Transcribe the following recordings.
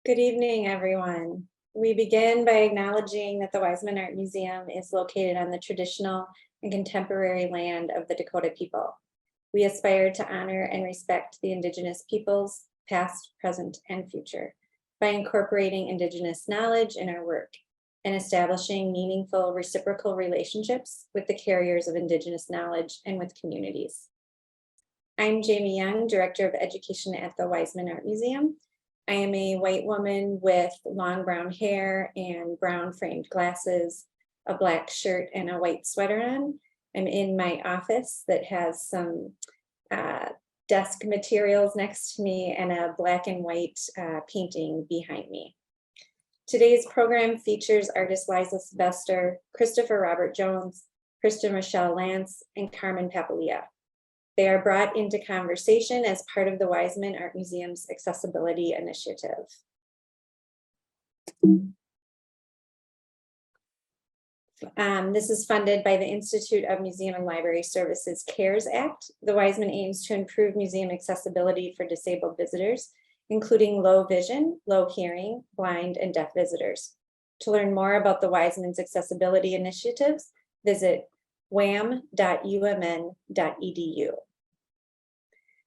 Good evening, everyone. We begin by acknowledging that the Wiseman Art Museum is located on the traditional and contemporary land of the Dakota people. We aspire to honor and respect the Indigenous peoples, past, present, and future, by incorporating Indigenous knowledge in our work and establishing meaningful reciprocal relationships with the carriers of Indigenous knowledge and with communities. I'm Jamie Young, Director of Education at the Wiseman Art Museum. I am a white woman with long brown hair and brown framed glasses, a black shirt and a white sweater on. I'm in my office that has some desk materials next to me and a black and white painting behind me. Today's program features artists Liza Sylvestre, Christopher Robert Jones, Kristin Lantz, and Carmen Papalia. They are brought into conversation as part of the Wiseman Art Museum's Accessibility Initiative. This is funded by the Institute of Museum and Library Services CARES Act. The Wiseman aims to improve museum accessibility for disabled visitors, including low vision, low hearing, blind, and deaf visitors. To learn more about the Wiseman's accessibility initiatives, visit wam.umn.edu.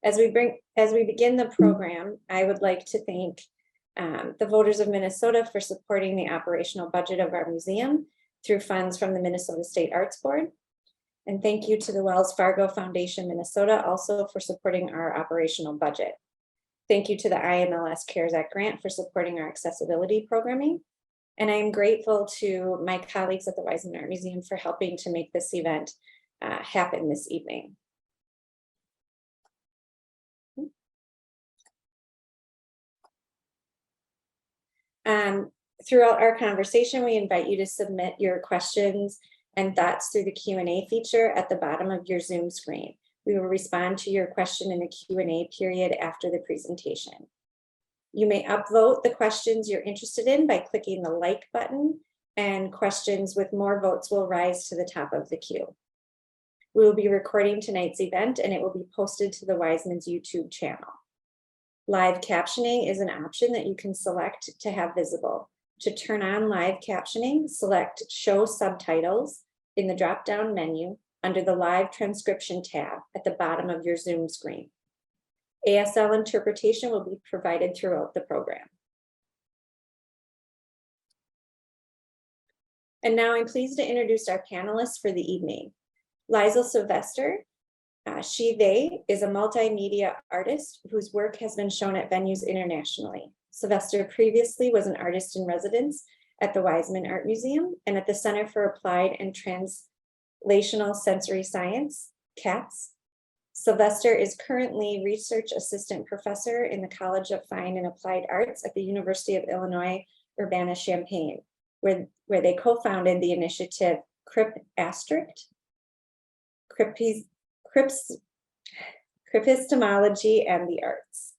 As we begin the program, I would like to thank the voters of Minnesota for supporting the operational budget of our museum through funds from the Minnesota State Arts Board. And thank you to the Wells Fargo Foundation Minnesota also for supporting our operational budget. Thank you to the IMLS CARES Act grant for supporting our accessibility programming. And I am grateful to my colleagues at the Wiseman Art Museum for helping to make this event happen this evening. Throughout our conversation, we invite you to submit your questions and thoughts through the Q&A feature at the bottom of your Zoom screen. We will respond to your question in the Q&A period after the presentation. You may upvote the questions you're interested in by clicking the like button, and questions with more votes will rise to the top of the queue. We will be recording tonight's event and it will be posted to the Wiseman's YouTube channel. Live captioning is an option that you can select to have visible. To turn on live captioning, select Show Subtitles in the drop-down menu under the Live Transcription tab at the bottom of your Zoom screen. ASL interpretation will be provided throughout the program. And now I'm pleased to introduce our panelists for the evening. Lizal Sylvester, she/they is a multimedia artist whose work has been shown at venues internationally. Sylvester previously was an artist in residence at the Wiseman Art Museum and at the Center for Applied and Translational Sensory Science, CATS. Sylvester is currently Research Assistant Professor in the College of Fine and Applied Arts at the University of Illinois, Urbana-Champaign, where they co-founded the initiative Cripistemology and the Arts.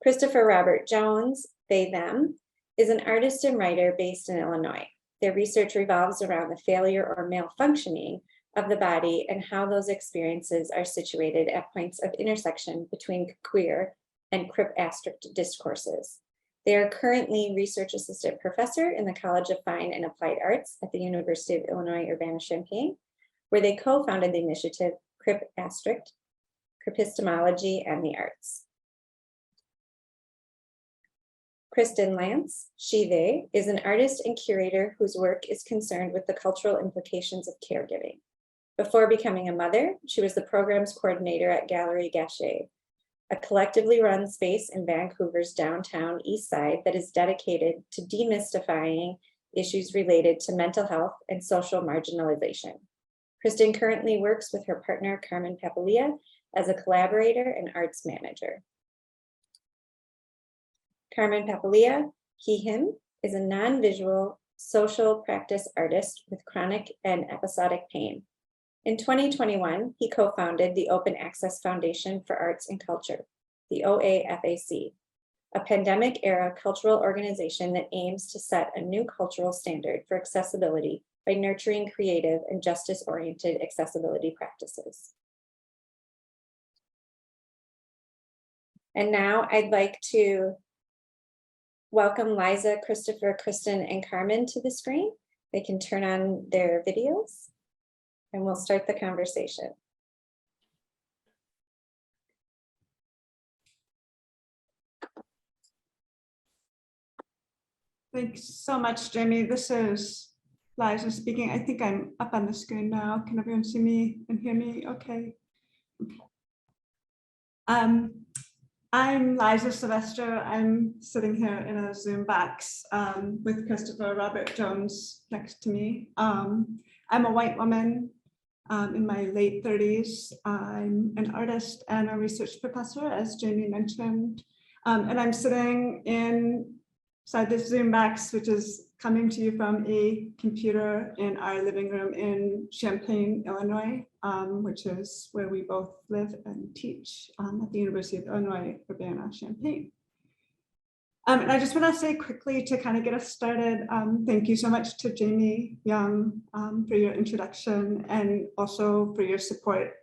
Christopher Robert Jones, they/them, is an artist and writer based in Illinois. Their research revolves around the failure or malfunctioning of the body and how those experiences are situated at points of intersection between queer and cripastric discourses. They are currently Research Assistant Professor in the College of Fine and Applied Arts at the University of Illinois, Urbana-Champaign, where they co-founded the initiative Cripistemology and the Arts. Kristin Lantz, she/they, is an artist and curator whose work is concerned with the cultural implications of caregiving. Before becoming a mother, she was the program's coordinator at Gallery Gachet, a collectively run space in Vancouver's downtown east side that is dedicated to demystifying issues related to mental health and social marginalization. Kristin currently works with her partner, Carmen Papalia, as a collaborator and arts manager. Carmen Papalia, he/him, is a non-visual social practice artist with chronic and episodic pain. In 2021, he co-founded the Open Access Foundation for Arts and Culture, the OAFAC, a pandemic-era cultural organization that aims to set a new cultural standard for accessibility by nurturing creative and justice-oriented accessibility practices. And now I'd like to welcome Liza, Christopher, Kristin, and Carmen to the screen. They can turn on their videos and we'll start the conversation. Thanks so much, Jamie. This is Liza speaking. I think I'm up on the screen now. Can everyone see me and hear me? Okay. I'm Liza Sylvestre. I'm sitting here in a Zoom box with Christopher Robert Jones next to me. I'm a white woman in my late 30s. I'm an artist and a research professor, as Jamie mentioned. And I'm sitting inside this Zoom box, which is coming to you from a computer in our living room in Champaign, Illinois, which is where we both live and teach at the University of Illinois, Urbana-Champaign. And I just want to say quickly to kind of get us started, thank you so much to Jamie Young for your introduction and also for your support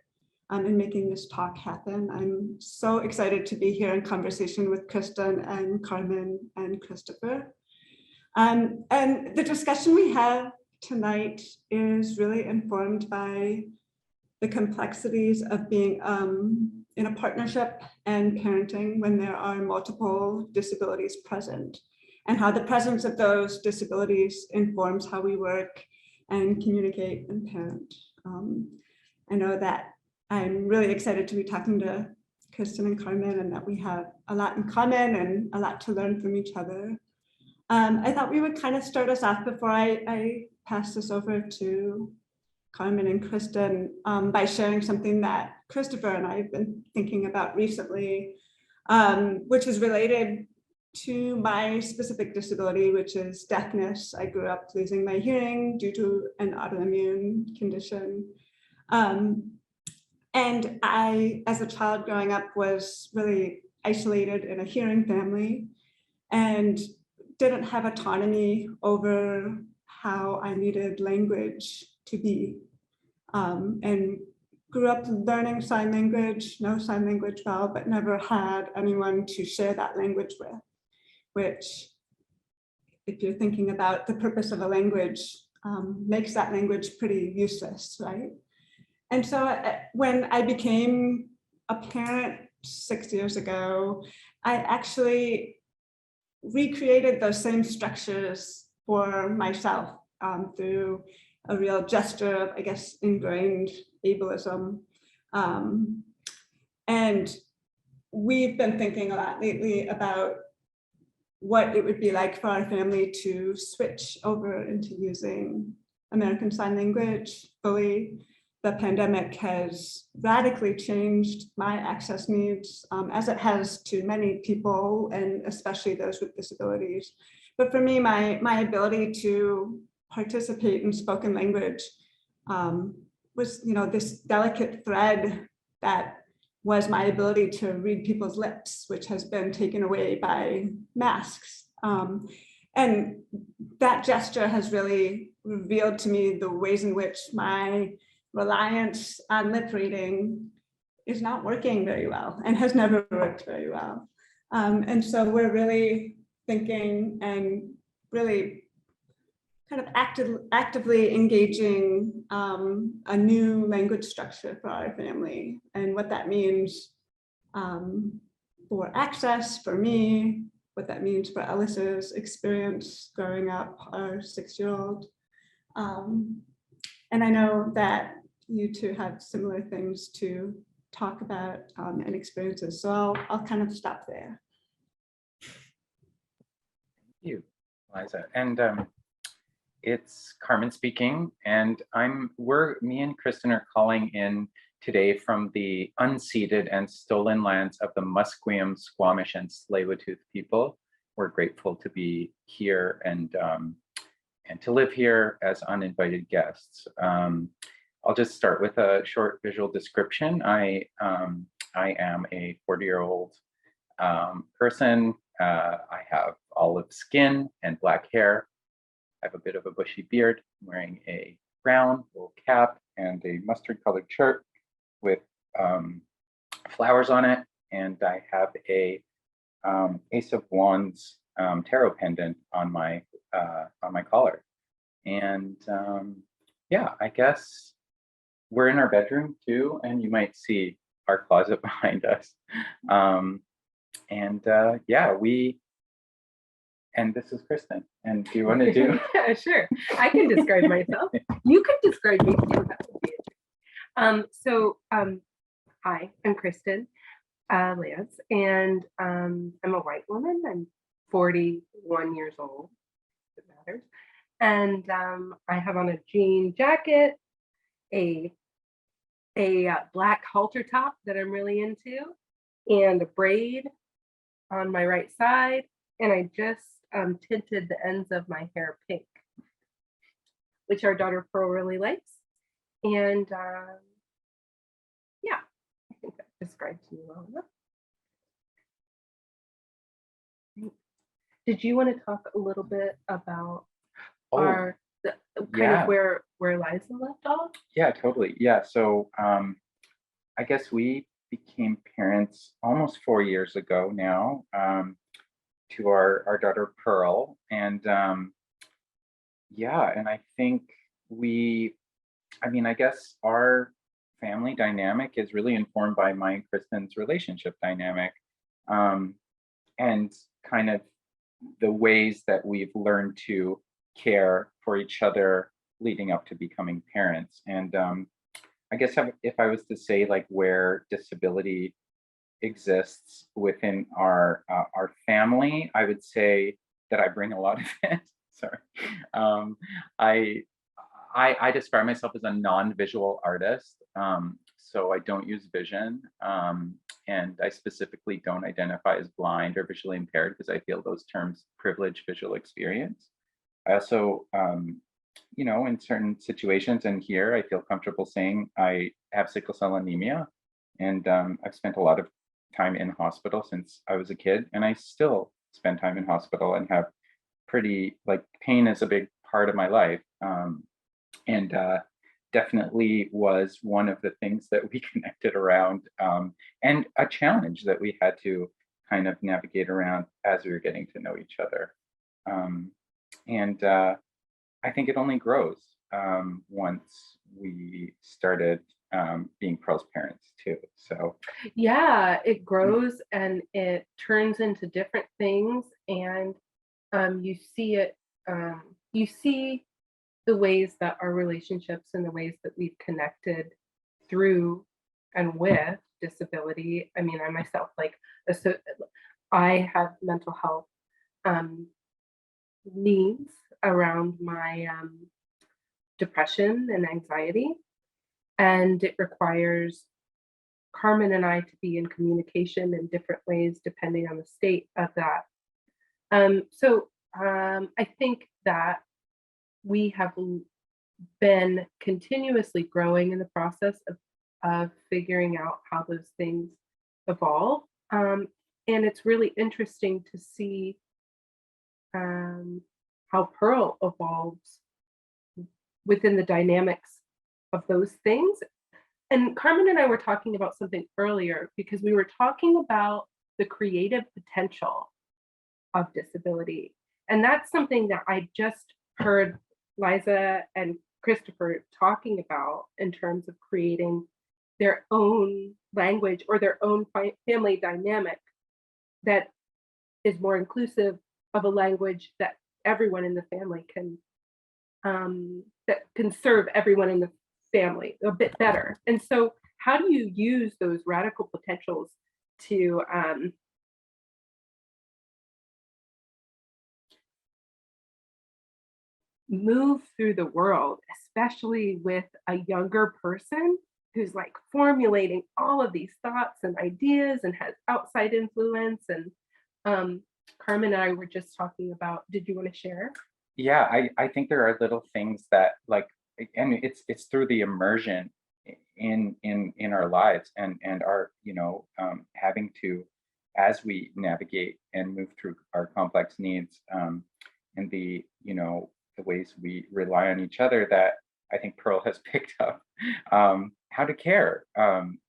in making this talk happen. I'm so excited to be here in conversation with Kristin and Carmen and Christopher. And the discussion we have tonight is really informed by the complexities of being in a partnership and parenting when there are multiple disabilities present, and how the presence of those disabilities informs how we work and communicate and parent. I know that I'm really excited to be talking to Kristin and Carmen, and that we have a lot in common and a lot to learn from each other. I thought we would kind of start us off before I pass this over to Carmen and Kristin by sharing something that Christopher and I have been thinking about recently, which is related to my specific disability, which is deafness. I grew up losing my hearing due to an autoimmune condition. And I, as a child growing up, was really isolated in a hearing family and didn't have autonomy over how I needed language to be. And grew up learning sign language, know sign language well, but never had anyone to share that language with, which, if you're thinking about the purpose of a language, makes that language pretty useless, right? And so when I became a parent 6 years ago, I actually recreated those same structures for myself through a real gesture of, I guess, ingrained ableism. And we've been thinking a lot lately about what it would be like for our family to switch over into using American Sign Language fully. The pandemic has radically changed my access needs, as it has to many people, and especially those with disabilities. But for me, my ability to participate in spoken language was, this delicate thread that was my ability to read people's lips, which has been taken away by masks. And that gesture has really revealed to me the ways in which my reliance on lip reading is not working very well and has never worked very well. And so we're really thinking and really kind of actively engaging a new language structure for our family, and what that means for access for me, what that means for Ellis's experience growing up, our 6-year-old. And I know that you two have similar things to talk about and experiences, so I'll kind of stop there. Thank you, Liza. And it's Carmen speaking, and me and Kristin are calling in today from the unceded and stolen lands of the Musqueam, Squamish, and Tsleil-Waututh people. We're grateful to be here and to live here as uninvited guests. I'll just start with a short visual description. I am a 40-year-old person. I have olive skin and black hair. I have a bit of a bushy beard. I'm wearing a brown wool cap and a mustard-colored shirt with flowers on it. and I have a Ace of Wands tarot pendant on my collar. And yeah, I guess we're in our bedroom too, and you might see our closet behind us. Yeah, and this is Kristin. And do you want to do? Yeah, sure. I can describe myself. You could describe me too. That would be interesting. Hi, I'm Kristin Lantz, and I'm a white woman. I'm 41 years old, if it matters. And I have on a jean jacket, a black halter top that I'm really into, and a braid on my right side. And I just tinted the ends of my hair pink, which our daughter Pearl really likes. And yeah, I think that describes me well enough. Did you want to talk a little bit about Oh, the kind yeah. of where Liza left off? Yeah, totally. Yeah. So I guess we became parents almost 4 years ago now, to our daughter Pearl. And yeah, and I think I guess our family dynamic is really informed by my and Kristin's relationship dynamic, and kind of the ways that we've learned to care for each other leading up to becoming parents. And I guess if I was to say like where disability exists within our family, I would say that I bring a lot of it. Sorry, um, I I describe myself as a non-visual artist, so I don't use vision, and I specifically don't identify as blind or visually impaired because I feel those terms privilege visual experience. I also, in certain situations and here, I feel comfortable saying I have sickle cell anemia, and I've spent a lot of time in hospital since I was a kid, and I still spend time in hospital and have pretty like pain is a big part of my life. And definitely was one of the things that we connected around, and a challenge that we had to kind of navigate around as we were getting to know each other. And I think it only grows once we started being Pearl's parents too. So Yeah, it grows and it turns into different things, and you see it. You see the ways that our relationships and the ways that we've connected through and with disability. I mean, I myself I have mental health needs around my depression and anxiety, and it requires Carmen and I to be in communication in different ways depending on the state of that. I think that we have been continuously growing in the process of figuring out how those things evolve. And it's really interesting to see how Pearl evolves within the dynamics of those things. And Carmen and I were talking about something earlier because we were talking about the creative potential of disability. And that's something that I just heard Liza and Christopher talking about in terms of creating their own language or their own family dynamic that is more inclusive of a language that everyone in the family can that can serve everyone in the family a bit better. And so how do you use those radical potentials to move through the world, especially with a younger person who's like formulating all of these thoughts and ideas and has outside influence? And Carmen and I were just talking about, did you want to share? yeah, I think there are little things that like, and it's through the immersion in our lives and our having to, as we navigate and move through our complex needs, and the ways we rely on each other, that I think Pearl has picked up how to care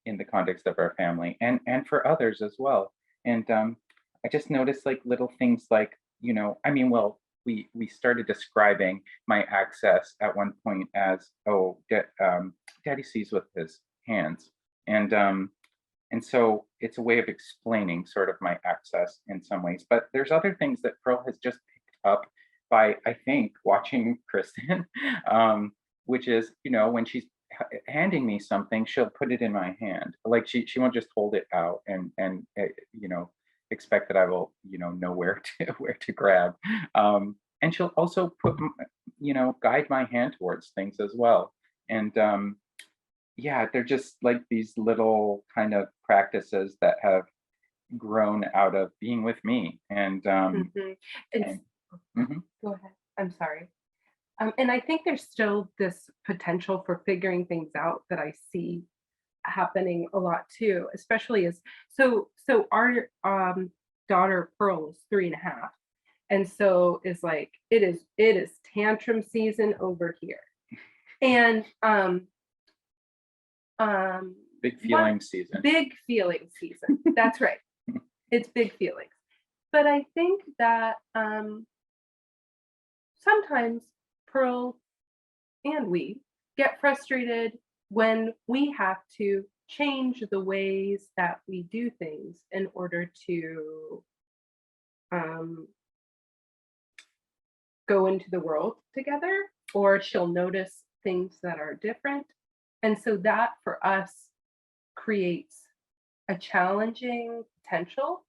in the context of our family and for others as well. And I just noticed like little things like, you know, I mean, well, we started describing my access at one point as, oh, Daddy sees with his hands, and so it's a way of explaining sort of my access in some ways. But there's other things that Pearl has just picked up by, I think, watching Kristin, which is, you know, when she's handing me something, she'll put it in my hand. Like she won't just hold it out and you know, expect that I will, you know where to grab. And she'll also put, you know, guide my hand towards things as well. And yeah, they're just like these little kind of practices that have grown out of being with me. And Mhm. And and- mhm. go ahead. I'm sorry. And I think there's still this potential for figuring things out that I see happening a lot too, especially as so our daughter Pearl is 3.5. And so is like it is tantrum season over here. And Big what- feeling season. big feeling season. That's right. It's big feelings. But I think that sometimes Pearl and we get frustrated when we have to change the ways that we do things in order to go into the world together, or she'll notice things that are different. And so that for us creates a challenging potential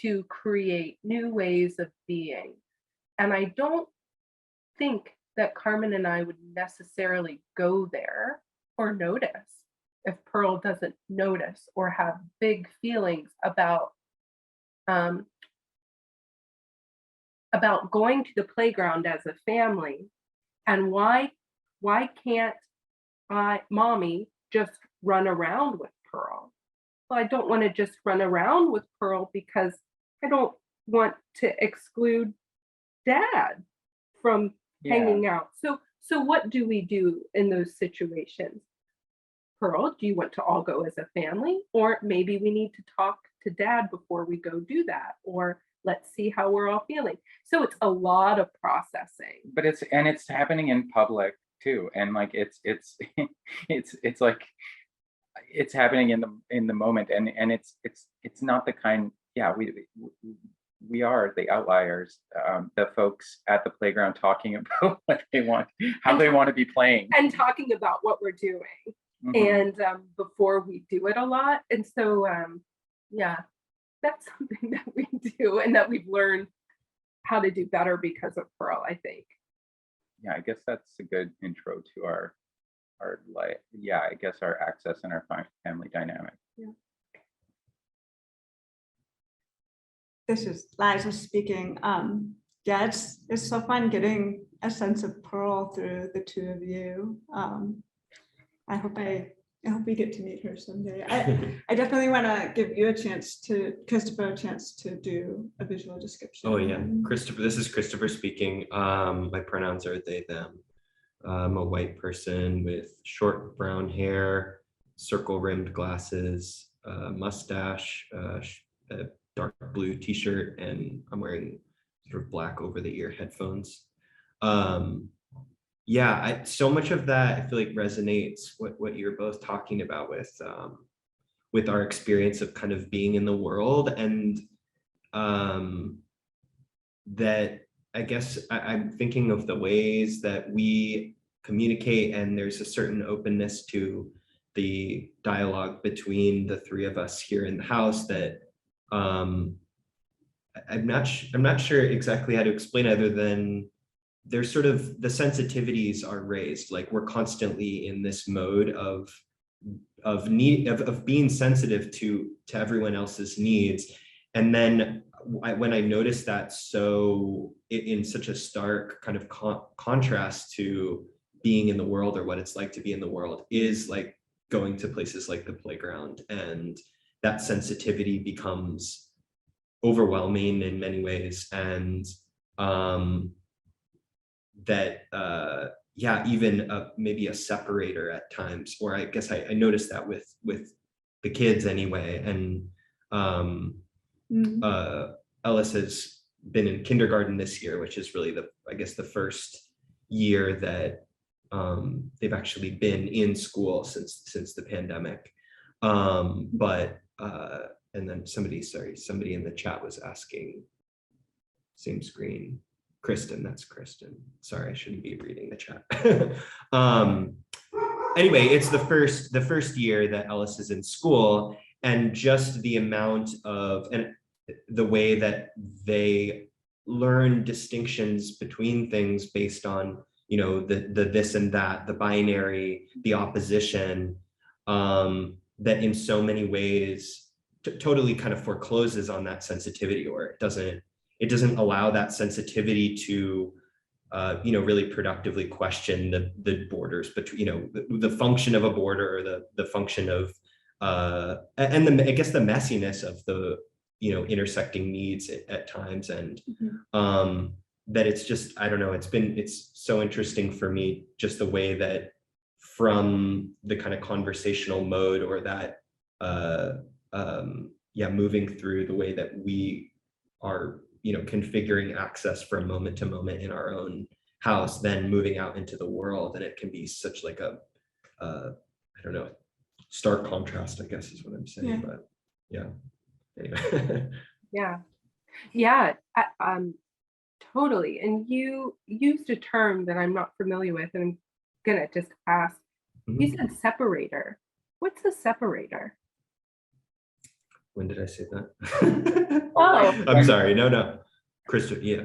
to create new ways of being. And I don't think that Carmen and I would necessarily go there or notice if Pearl doesn't notice or have big feelings about going to the playground as a family. And why can't mommy just run around with Pearl? Well, I don't want to just run around with Pearl because I don't want to exclude Dad from hanging out. So what do we do in those situations? Pearl, do you want to all go as a family? Or maybe we need to talk to Dad before we go do that, or let's see how we're all feeling. So it's a lot of processing. But it's happening in public too, and like it's it's like it's happening in the moment, and it's not the kind. Yeah, we are the outliers, the folks at the playground talking about what they want, how they want to be playing, and talking about what we're doing. Mhm. And before we do it a lot. And so yeah, that's something that we do and that we've learned how to do better because of Pearl, I think. Yeah, I guess that's a good intro to our life. Yeah, I guess our access and our family dynamic. Yeah. This is Liza speaking. Yeah, it's so fun getting a sense of Pearl through the two of you. I hope we get to meet her someday. I definitely want to give you Christopher, a chance to do a visual description. Oh yeah, Christopher. This is Christopher speaking. My pronouns are they, them. I'm a white person with short brown hair, circle-rimmed glasses, mustache, a dark blue t-shirt, and I'm wearing sort of black over-the-ear headphones. Yeah, so much of that I feel like resonates what you're both talking about with our experience of kind of being in the world, and that I guess I'm thinking of the ways that we communicate, and there's a certain openness to the dialogue between the three of us here in the house that I'm not sure exactly how to explain, other than there's sort of the sensitivities are raised. Like we're constantly in this mode of being sensitive to everyone else's needs. And then when I noticed that in such a stark kind of contrast to being in the world, or what it's like to be in the world, is like going to places like the playground, and that sensitivity becomes overwhelming in many ways. And that yeah, even maybe a separator at times, or I guess I noticed that with the kids anyway. And Ellis has been in kindergarten this year, which is really I guess the first year that they've actually been in school since the pandemic. But and then somebody in the chat was asking, same screen, Kristin, that's Kristin. Sorry, I shouldn't be reading the chat. Anyway, it's the first year that Ellis is in school, and just the amount of, and the way that they learn distinctions between things based on, you know, the this and that, the binary, the opposition, that in so many ways totally kind of forecloses on that sensitivity, or it doesn't allow that sensitivity to you know, really productively question the borders between, you know, the function of a border, or the function of and I guess the messiness of the, you know, intersecting needs at times. And that it's just, I don't know, it's so interesting for me, just the way that from the kind of conversational mode, or that yeah, moving through the way that we are, you know, configuring access from moment to moment in our own house, then moving out into the world. And it can be such like a I don't know, stark contrast, I guess is what I'm saying. Yeah. But yeah, anyway. Yeah, totally. And you used a term that I'm not familiar with, and I'm gonna just ask. You said separator. What's a separator? When did I say that? Oh, I'm sorry. No. Krista, yeah.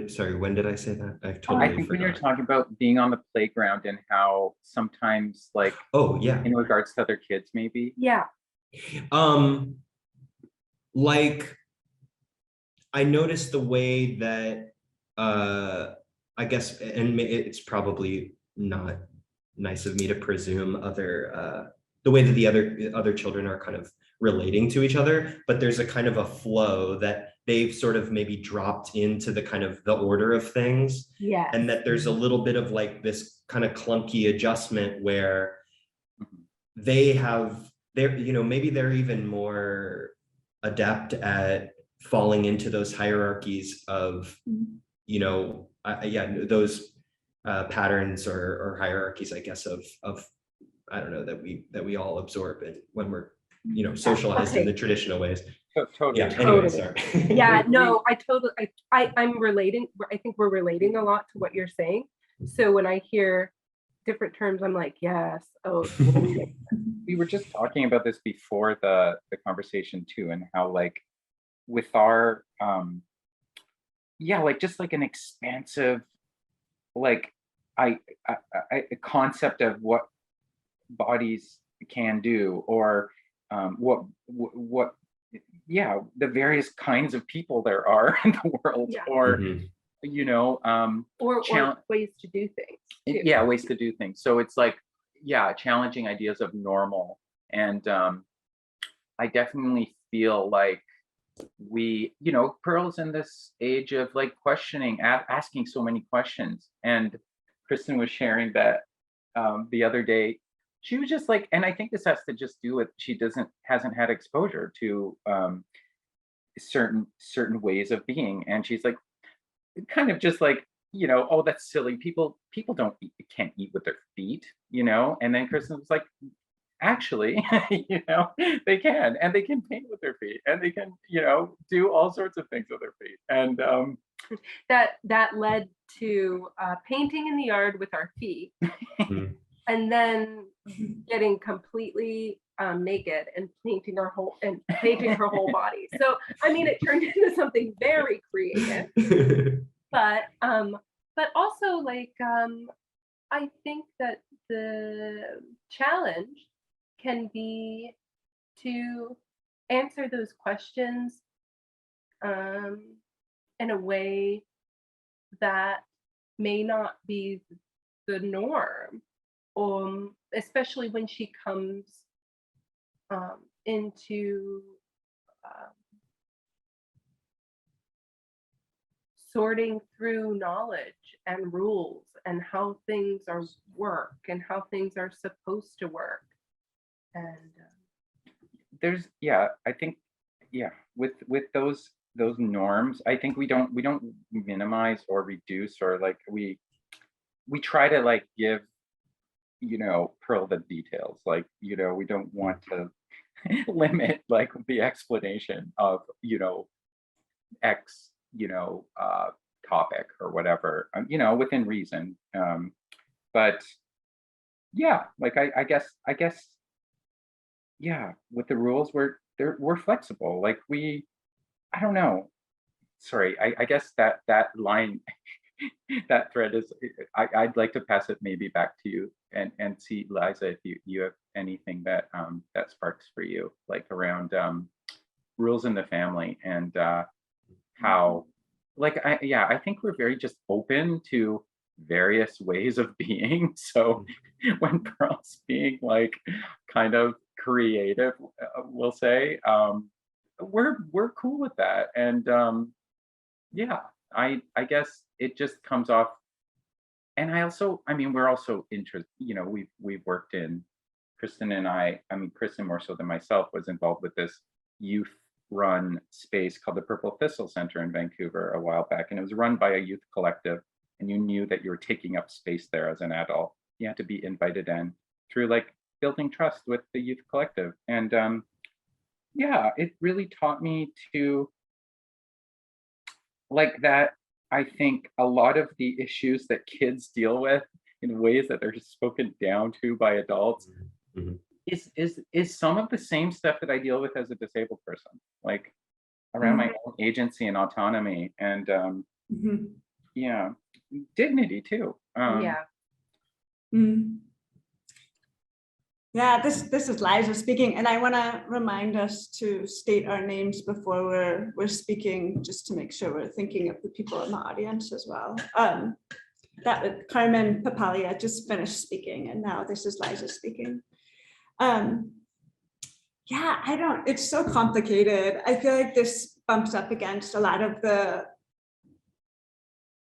Sorry, when did I say that? I've totally I think forgot. when you're talking about being on the playground and how sometimes, like, Oh, yeah. in regards to other kids, maybe. yeah. Like, I noticed the way that I guess, and it's probably not nice of me to presume the way that the other children are kind of relating to each other, but there's a kind of a flow that they've sort of maybe dropped into the kind of the order of things. Yeah. And that there's a little bit of like this kind of clunky adjustment where they're, you know, maybe they're even more adept at falling into those hierarchies of, you know, those patterns or hierarchies, I guess, of I don't know, that we all absorb it when we're, you know, socialized in the traditional ways. Totally. Yeah. Anyway, sorry. Yeah. No, I'm relating. I think we're relating a lot to what you're saying. So when I hear different terms, I'm like, yes. Oh, totally. We were just talking about this before the conversation too, and how, like, with our like, just like an expansive, like, a concept of what bodies can do, or what the various kinds of people there are in the world, or you know, or ways to do things too. Yeah, ways to do things. So it's like, yeah, challenging ideas of normal. And I definitely feel like we, you know, Pearl's in this age of like questioning, asking so many questions. And Kristin was sharing that the other day. She was just like, and I think this has to just do with, she hasn't had exposure to certain ways of being. And she's like, kind of just like, you know, oh, that's silly. People can't eat with their feet, you know? And then Kristin was like, actually, you know, they can, and they can paint with their feet, and they can, you know, do all sorts of things with their feet. And that led to painting in the yard with our feet. And then getting completely naked and painting her whole body. So I mean, it turned into something very creative. But also, like, I think that the challenge can be to answer those questions in a way that may not be the norm. Especially when she comes into sorting through knowledge and rules and how things are work and how things are supposed to work. And There's, yeah, I think, yeah, with those norms, I think we don't minimize or reduce, or like we try to like give, pearl the details, like, we don't want to limit like the explanation of, X, topic or whatever, within reason. But yeah, like I guess, yeah, with the rules, we're flexible. Like I don't know. Sorry, I guess that line, that thread is, I'd like to pass it maybe back to you and see, Liza, if you have anything that that sparks for you, like around rules in the family, and how, like, I think we're very just open to various ways of being. So when Pearl's being like kind of creative, we'll say, we're cool with that. And yeah, I guess it just comes off. And I mean, we're also interested, we've worked in, Kristin and I mean, Kristin more so than myself was involved with this youth run space called the Purple Thistle Center in Vancouver a while back. And it was run by a youth collective. And you knew that you were taking up space there as an adult. You had to be invited in through like building trust with the youth collective. And yeah, it really taught me to, like, that I think a lot of the issues that kids deal with in ways that they're spoken down to by adults is some of the same stuff that I deal with as a disabled person, like around my own agency and autonomy, and yeah, dignity too. yeah. Yeah, this is Liza speaking, and I want to remind us to state our names before we're speaking, just to make sure we're thinking of the people in the audience as well. That was Carmen Papalia just finished speaking, and now this is Liza speaking. Yeah, it's so complicated. I feel like this bumps up against a lot of the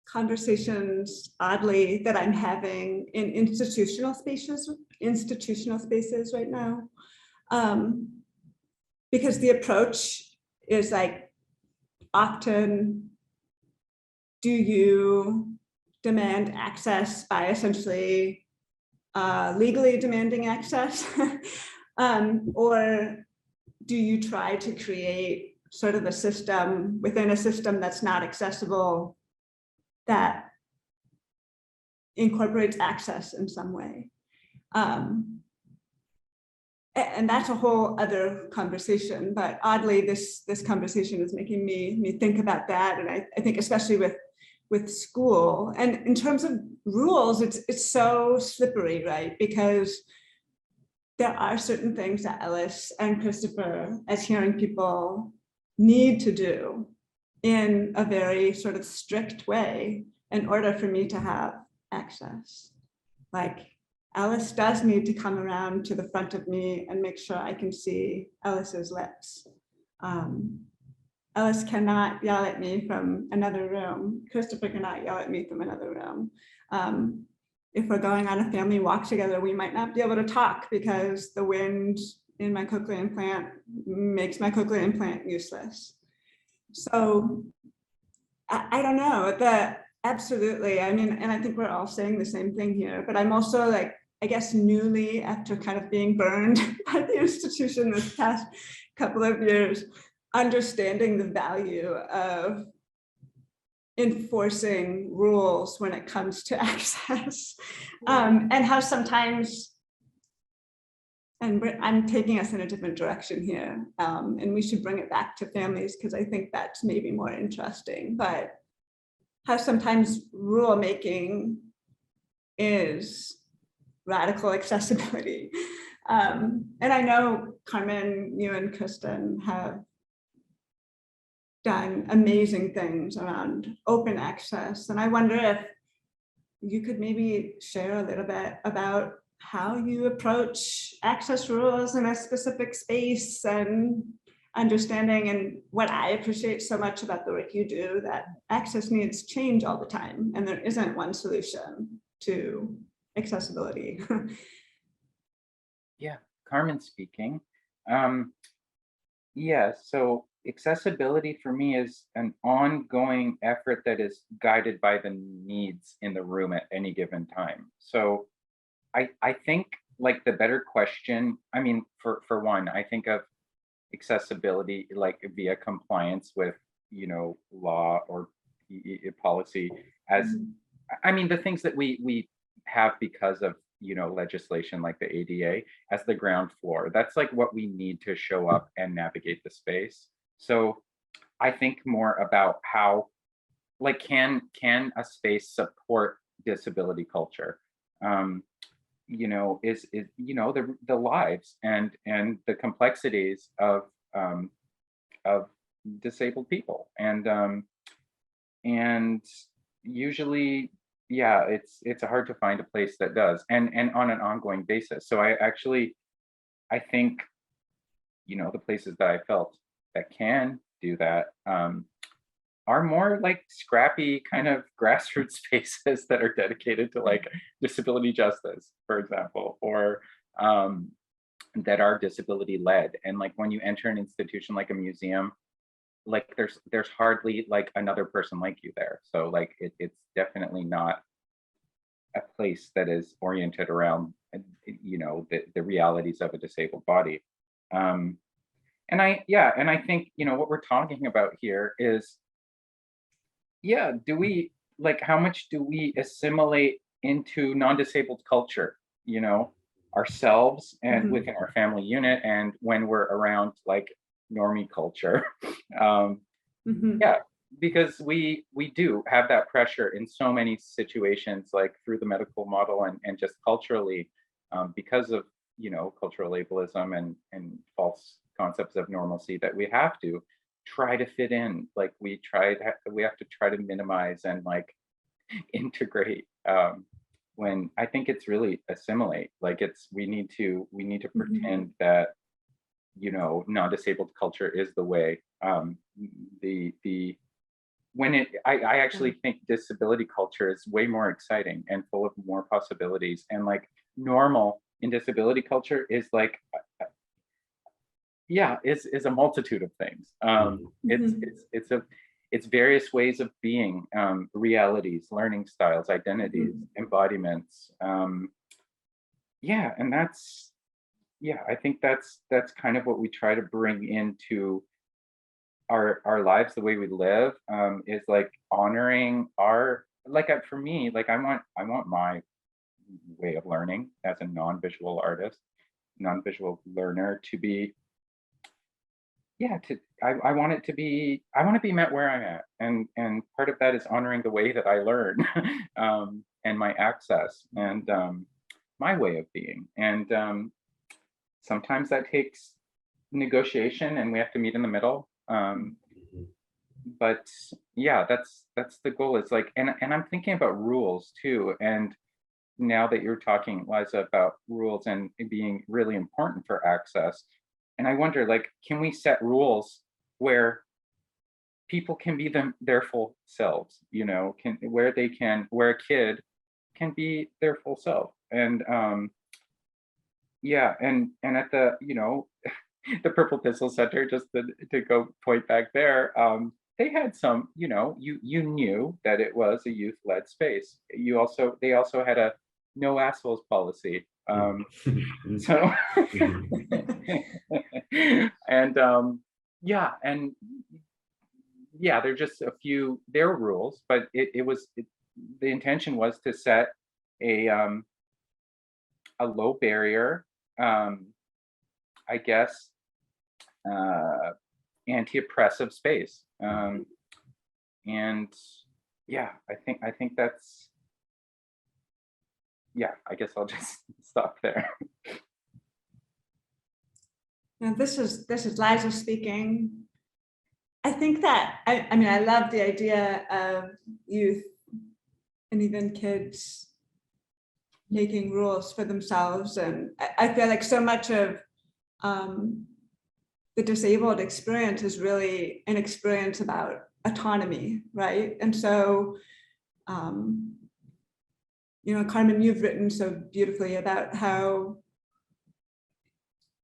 conversations, oddly, that I'm having in institutional spaces right now, because the approach is like, often, do you demand access by essentially legally demanding access, or do you try to create sort of a system within a system that's not accessible, that incorporates access in some way? And that's a whole other conversation, but oddly, this conversation is making me think about that. And I think especially with school, and in terms of rules, it's so slippery, right? Because there are certain things that Ellis and Christopher, as hearing people, need to do in a very sort of strict way in order for me to have access. Like, Ellis does need to come around to the front of me and make sure I can see Ellis's lips. Ellis cannot yell at me from another room. Christopher cannot yell at me from another room. If we're going on a family walk together, we might not be able to talk because the wind in my cochlear implant makes my cochlear implant useless. So I don't know, absolutely. I mean, and I think we're all saying the same thing here, but I'm also like, I guess newly, after kind of being burned by the institution this past couple of years, understanding the value of enforcing rules when it comes to access, and how sometimes, and I'm taking us in a different direction here, and we should bring it back to families because I think that's maybe more interesting, but how sometimes rule making is radical accessibility. And I know, Carmen, you and Kristin have done amazing things around open access. And I wonder if you could maybe share a little bit about how you approach access rules in a specific space, and understanding, and what I appreciate so much about the work you do, that access needs change all the time, and there isn't one solution to accessibility. Yeah, Carmen speaking. Yeah, so accessibility for me is an ongoing effort that is guided by the needs in the room at any given time. So I think like the better question, I mean, for one, I think of accessibility like via compliance with, law or policy as, I mean, the things that we have because of, legislation like the ADA as the ground floor. That's like what we need to show up and navigate the space. So I think more about how, like, can a space support disability culture? Is the lives and the complexities of disabled people, and usually, yeah, it's hard to find a place that does, and on an ongoing basis. So I think, the places that I felt that can do that are more like scrappy kind of grassroots spaces that are dedicated to like disability justice, for example, or that are disability led. And like when you enter an institution like a museum, like there's hardly like another person like you there. So like it's definitely not a place that is oriented around the realities of a disabled body. And I think what we're talking about here is, yeah, do we like, how much do we assimilate into non-disabled culture, ourselves and within our family unit, and when we're around like normie culture? Yeah, because we do have that pressure in so many situations, like through the medical model and just culturally, because of cultural ableism and false concepts of normalcy, that we have to try to fit in. Like we have to try to minimize and like integrate, when I think it's really assimilate. Like we need to pretend that non-disabled culture is the way. I actually think disability culture is way more exciting and full of more possibilities, and like normal in disability culture is like, yeah, is a multitude of things. It's various ways of being, realities, learning styles, identities, embodiments. Yeah, and I think that's kind of what we try to bring into our lives, the way we live, is like honoring our, like, for me, like I want my way of learning as a non-visual artist, non-visual learner to be, I want it to be, I want to be met where I'm at, and part of that is honoring the way that I learn, and my access, and my way of being, and sometimes that takes negotiation, and we have to meet in the middle. But yeah, that's the goal. It's like, and I'm thinking about rules too. And now that you're talking, Liza, about rules and it being really important for access, and I wonder, like, can we set rules where people can be their full selves? Where a kid can be their full self, and yeah, and at the the Purple Pistol Center, just to go point back there, they had some, you knew that it was a youth-led space. They also had a no assholes policy. So and they're just a few their rules, but the intention was to set a low barrier, I guess, anti-oppressive space, and yeah, I think that's, yeah, I guess I'll just stop there. Now, this is Liza speaking. I think that I mean, I love the idea of youth and even kids making rules for themselves, and I feel like so much of the disabled experience is really an experience about autonomy, right? And so, you know, Carmen, you've written so beautifully about how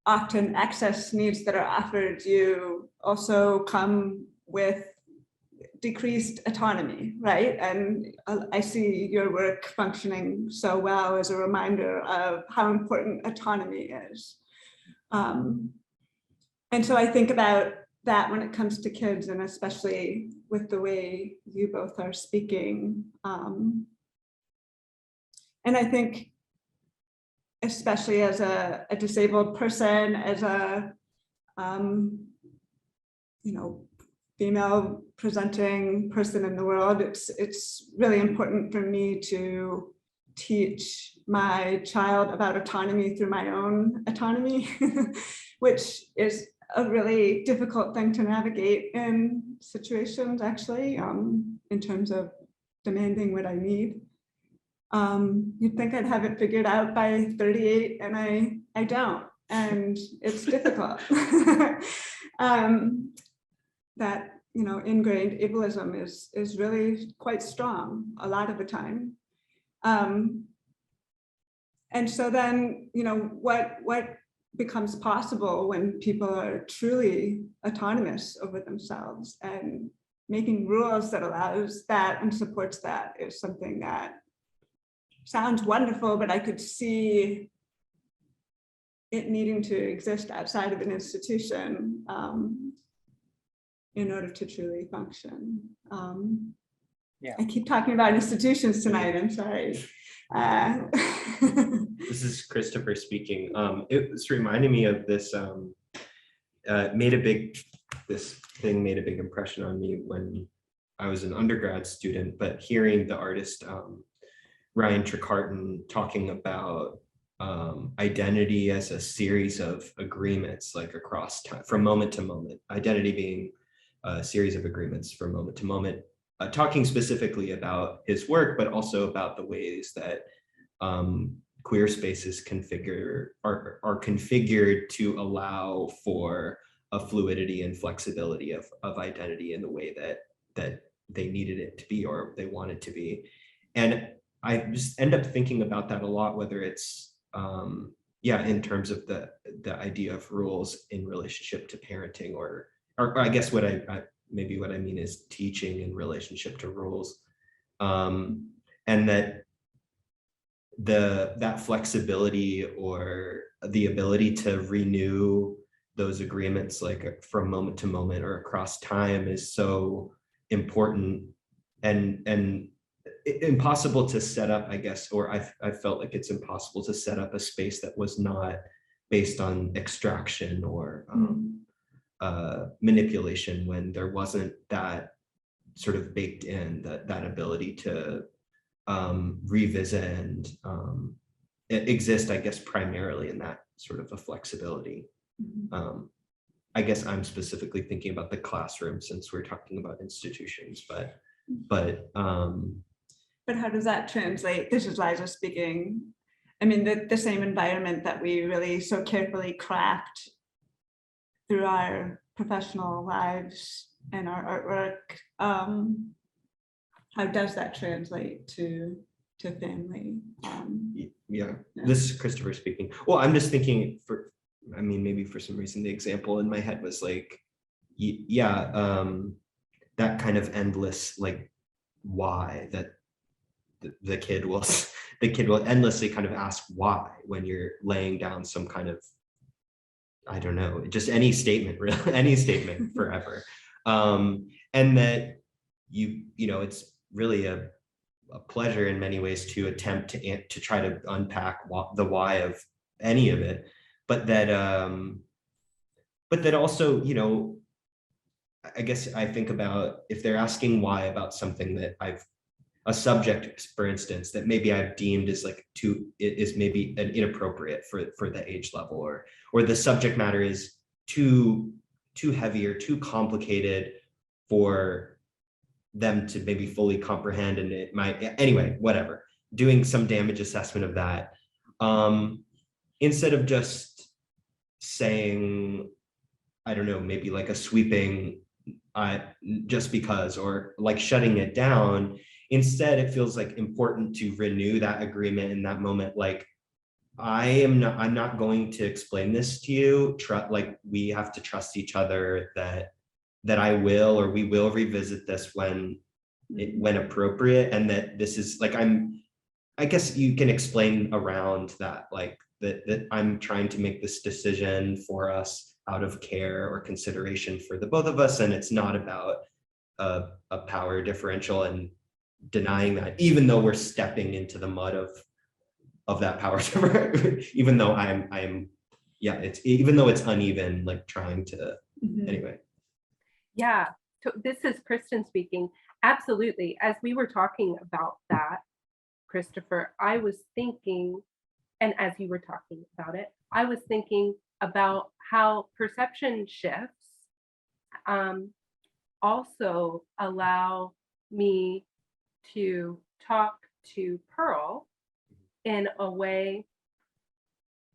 often access needs that are offered you also come with decreased autonomy, right? And I see your work functioning so well as a reminder of how important autonomy is. And so I think about that when it comes to kids, and especially with the way you both are speaking. And I think, especially as a disabled person, as a, you know, female presenting person in the world, it's really important for me to teach my child about autonomy through my own autonomy, which is a really difficult thing to navigate in situations, actually, in terms of demanding what I need. You'd think I'd have it figured out by 38, and I don't, and it's difficult. That, you know, ingrained ableism is really quite strong a lot of the time. And so then, you know, what becomes possible when people are truly autonomous over themselves, and making rules that allows that and supports that is something that sounds wonderful, but I could see it needing to exist outside of an institution in order to truly function. Yeah. I keep talking about institutions tonight, I'm sorry. This is Christopher speaking. It was reminding me of this, this thing made a big impression on me when I was an undergrad student, but hearing the artist Ryan Trecarton talking about identity as a series of agreements, like across time, from moment to moment, identity being a series of agreements from moment to moment, talking specifically about his work, but also about the ways that queer spaces are configured to allow for a fluidity and flexibility of identity in the way that they needed it to be, or they wanted to be. And I just end up thinking about that a lot, whether it's in terms of the idea of rules in relationship to parenting, or I guess what I mean is teaching in relationship to rules, and that flexibility or the ability to renew those agreements, like from moment to moment or across time, is so important and impossible to set up, I guess, or I felt like it's impossible to set up a space that was not based on extraction or manipulation, when there wasn't that sort of baked in, that ability to revisit and exist, I guess, primarily in that sort of a flexibility. I guess I'm specifically thinking about the classroom, since we're talking about institutions, but how does that translate? This is Liza speaking. I mean, the same environment that we really so carefully craft through our professional lives and our artwork, how does that translate to family? This is Christopher speaking. Well, I'm just thinking maybe for some reason the example in my head was like, that kind of endless, like, why that the kid will endlessly kind of ask why when you're laying down some kind of, I don't know, just any statement, really, any statement forever. And that you know, it's really a pleasure in many ways to attempt to try to unpack the why of any of it, but that also, you know, I guess I think about if they're asking why about something that a subject, for instance, that maybe I've deemed as like is maybe an inappropriate for the age level, or the subject matter is too heavy or too complicated for them to maybe fully comprehend, and it might, anyway, whatever, doing some damage assessment of that, instead of just saying, I don't know, maybe like a sweeping just because, or like shutting it down. Instead, it feels like important to renew that agreement in that moment. Like, I'm not going to explain this to you. Like, we have to trust each other that I will, or we will revisit this when appropriate. And that this is like, I guess you can explain around that, like that I'm trying to make this decision for us out of care or consideration for the both of us. And it's not about a power differential, and denying that, even though we're stepping into the mud of that power, even though I'm, yeah, it's, even though it's uneven, like trying to, anyway. Yeah, this is Kristin speaking. Absolutely. As we were talking about that, Christopher, I was thinking, and as you were talking about it, I was thinking about how perception shifts also allow me to talk to Pearl in a way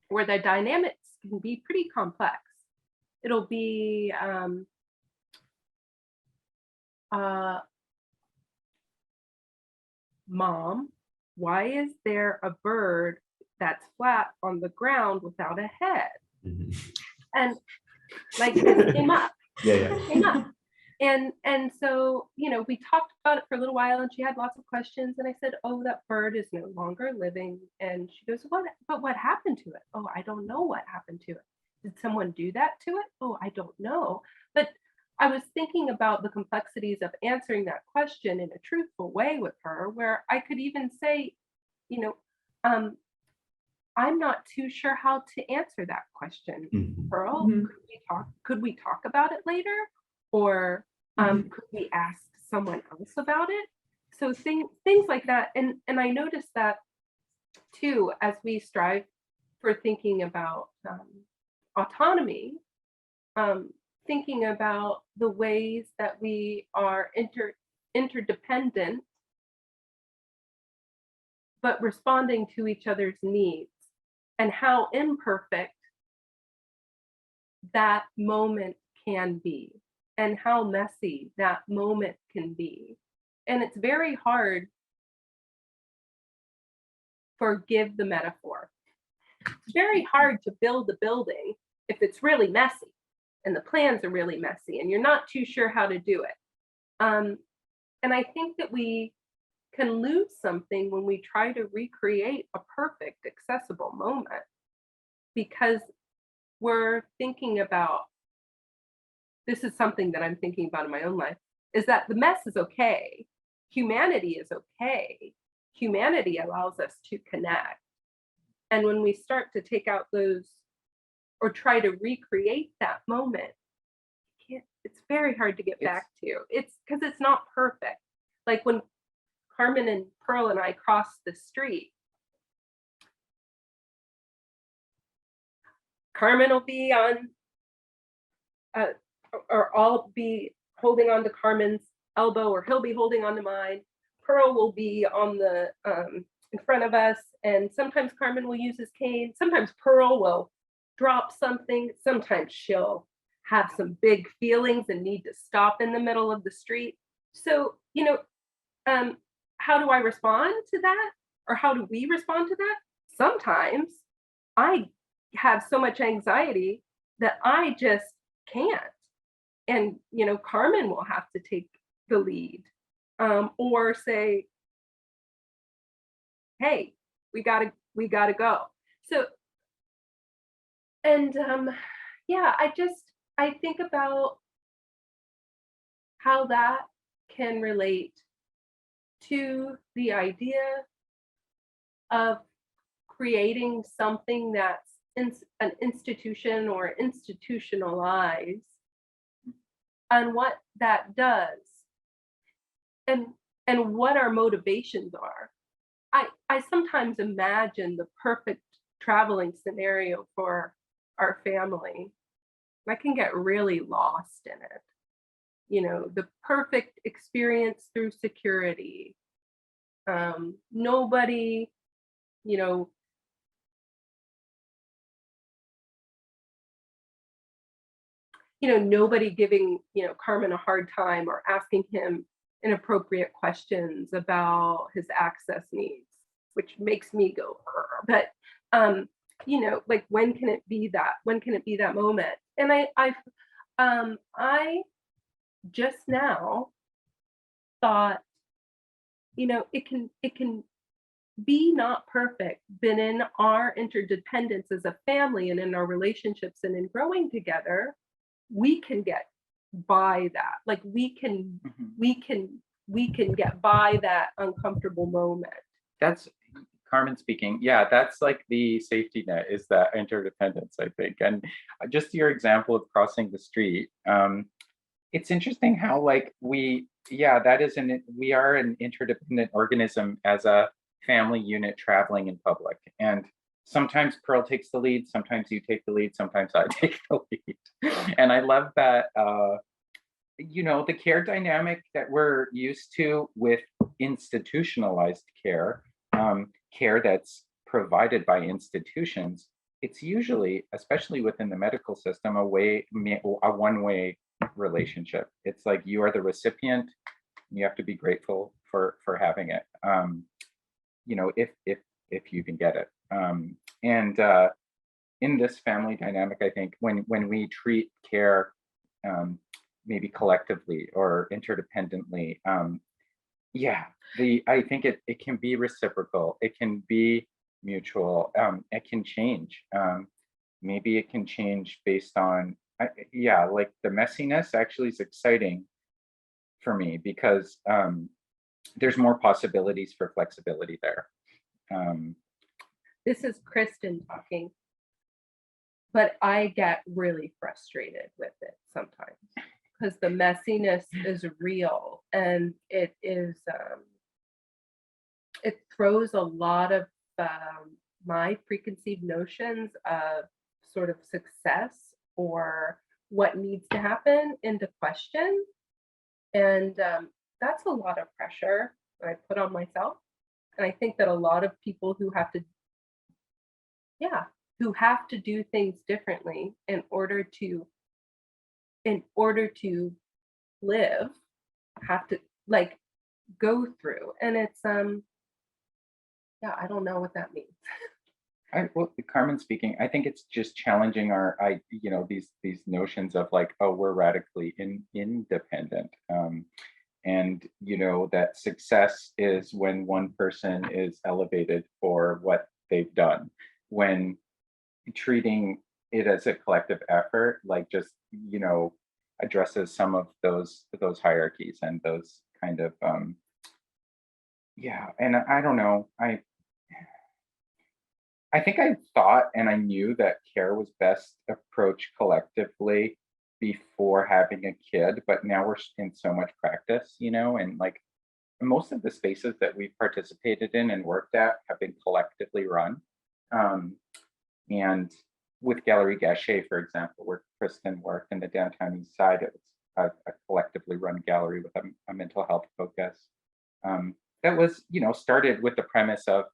where the dynamics can be pretty complex. It'll be Mom, why is there a bird that's flat on the ground without a head? And like this came up. Came up. And so, you know, we talked about it for a little while, and she had lots of questions. And I said, oh, that bird is no longer living. And she goes, what happened to it? Oh, I don't know what happened to it. Did someone do that to it? Oh, I don't know. But I was thinking about the complexities of answering that question in a truthful way with her, where I could even say, you know, I'm not too sure how to answer that question, Pearl. Could we talk about it later? Or could we ask someone else about it? So things like that. And I noticed that too, as we strive for thinking about autonomy, thinking about the ways that we are interdependent, but responding to each other's needs, and how imperfect that moment can be, and how messy that moment can be. And it's very hard, forgive the metaphor, it's very hard to build a building if it's really messy and the plans are really messy and you're not too sure how to do it. And I think that we can lose something when we try to recreate a perfect, accessible moment, because we're thinking about, this is something that I'm thinking about in my own life, is that the mess is okay. Humanity is okay. Humanity allows us to connect. And when we start to take out those, or try to recreate that moment, it's very hard to get back to. It's because it's not perfect. Like when Carmen and Pearl and I crossed the street, Carmen will be on, or I'll be holding on to Carmen's elbow, or he'll be holding on to mine. Pearl will be on the in front of us, and sometimes Carmen will use his cane. Sometimes Pearl will drop something. Sometimes she'll have some big feelings and need to stop in the middle of the street. So, you know, how do I respond to that? Or how do we respond to that? Sometimes I have so much anxiety that I just can't. And, you know, Carmen will have to take the lead, or say, hey, we gotta go. So, and yeah, I think about how that can relate to the idea of creating something that's an institution or institutionalized, and what that does, and what our motivations are. I sometimes imagine the perfect traveling scenario for our family. I can get really lost in it. You know, the perfect experience through security. Nobody, you know, nobody giving, Carmen a hard time or asking him inappropriate questions about his access needs, which makes me go, "Urgh." But, like, when can it be that? When can it be that moment? And I just now thought, it can be not perfect, but in our interdependence as a family and in our relationships and in growing together, we can get by that. Like we can get by that uncomfortable moment. That's Carmen speaking. Yeah, that's like the safety net, is that interdependence, I think. And just your example of crossing the street, it's interesting how like we are an interdependent organism as a family unit traveling in public. And sometimes Pearl takes the lead, sometimes you take the lead, sometimes I take the lead. And I love that, the care dynamic that we're used to with institutionalized care, care that's provided by institutions, it's usually, especially within the medical system, a one-way relationship. It's like you are the recipient, you have to be grateful for having it, if you can get it. And in this family dynamic, I think when we treat care maybe collectively or interdependently, I think it can be reciprocal, it can be mutual, it can change. Maybe it can change based on, like the messiness actually is exciting for me because there's more possibilities for flexibility there. This is Kristin talking, but I get really frustrated with it sometimes because the messiness is real, and it throws a lot of my preconceived notions of sort of success or what needs to happen into question. And that's a lot of pressure I put on myself. And I think that a lot of people who have to do things differently in order to live, have to like go through. And it's I don't know what that means. Carmen speaking, I think it's just challenging these notions of like, oh, we're radically independent. And that success is when one person is elevated for what they've done. When treating it as a collective effort, like just addresses some of those hierarchies and those kind of and I don't know, I think I thought and I knew that care was best approached collectively before having a kid, but now we're in so much practice, and like most of the spaces that we've participated in and worked at have been collectively run. And with Gallery Gachet, for example, where Kristin worked in the downtown east side, it was a collectively run gallery with a mental health focus. That was, started with the premise of,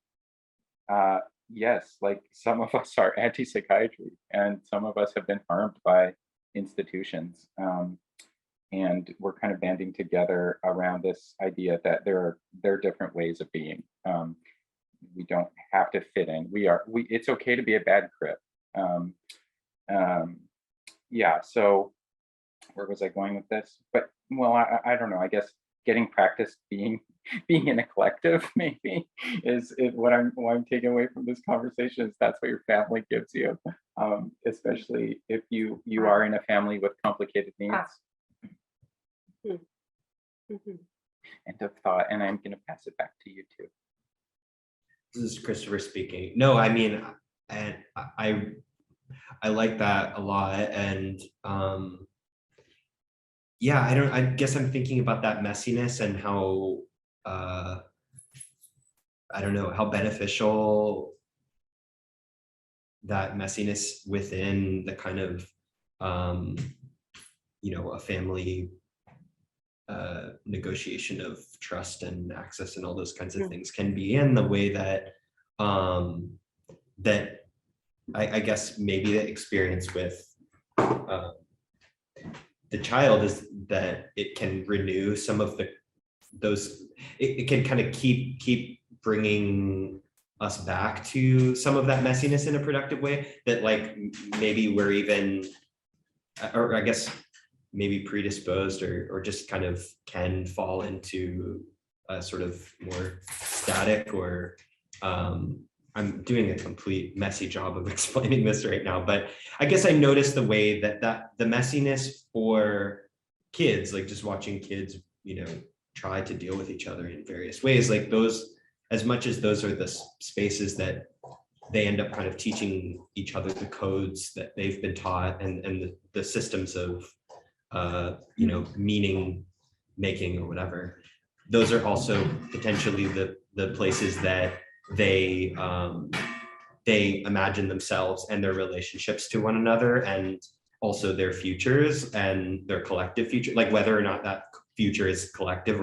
yes, like some of us are anti-psychiatry and some of us have been harmed by institutions. And we're kind of banding together around this idea that there are different ways of being. We don't have to fit in. It's okay to be a bad crip. So where was I going with this? But well, I don't know, I guess getting practice being in a collective maybe is what I'm taking away from this conversation, is that's what your family gives you, especially if you are in a family with complicated needs. End of thought, and I'm going to pass it back to you too. This is Christopher speaking. No, I mean, and I like that a lot, and I guess I'm thinking about that messiness and how I don't know how beneficial that messiness within the kind of a family negotiation of trust and access and all those kinds of things can be, in the way that that I guess maybe the experience with the child is that it can renew some of it can kind of keep bringing us back to some of that messiness in a productive way that like maybe we're even, or I guess maybe predisposed or just kind of can fall into a sort of more static or I'm doing a complete messy job of explaining this right now, but I guess I noticed the way that the messiness for kids, like just watching kids, try to deal with each other in various ways, like those, as much as those are the spaces that they end up kind of teaching each other the codes that they've been taught and the systems of, meaning making or whatever. Those are also potentially the places that they imagine themselves and their relationships to one another and also their futures and their collective future, like whether or not that future is collective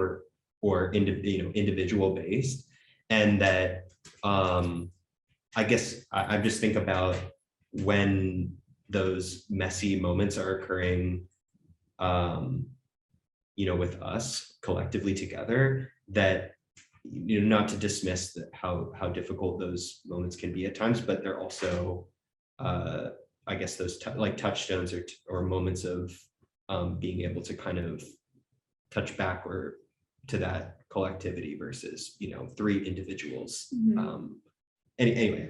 or individual based. And that I guess I just think about when those messy moments are occurring with us collectively together, that not to dismiss how difficult those moments can be at times, but they're also I guess those like touchstones or moments of being able to kind of touch back or to that collectivity versus three individuals. Anyway,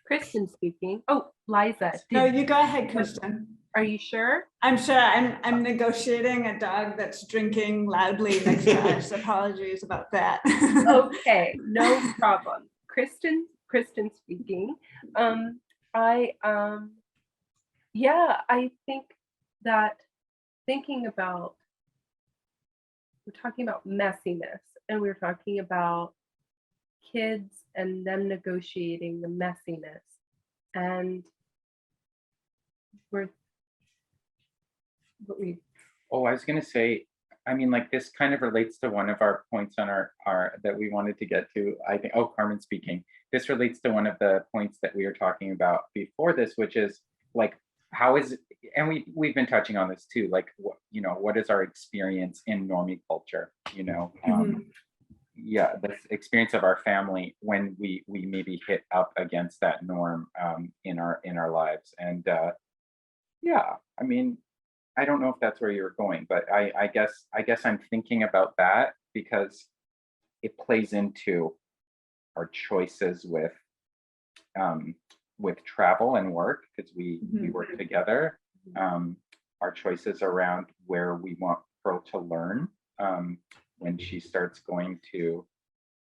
Kristin speaking. Oh, Liza. No, you go ahead, Kristin. Are you sure? I'm sure. I'm negotiating a dog that's drinking loudly next to us. Apologies about that. Okay, no problem. Kristin speaking. I think that thinking about, we're talking about messiness and we're talking about kids and them negotiating the messiness, and I was going to say, I mean, like this kind of relates to one of our points on our that we wanted to get to. I think, Carmen speaking. This relates to one of the points that we were talking about before this, which is like, how is, and we've been touching on this too, like, what is our experience in normie culture, the experience of our family when we maybe hit up against that norm in our lives. And I mean, I don't know if that's where you're going, but I guess I'm thinking about that because it plays into our choices with travel and work, because we work together. Our choices around where we want Pearl to learn when she starts going to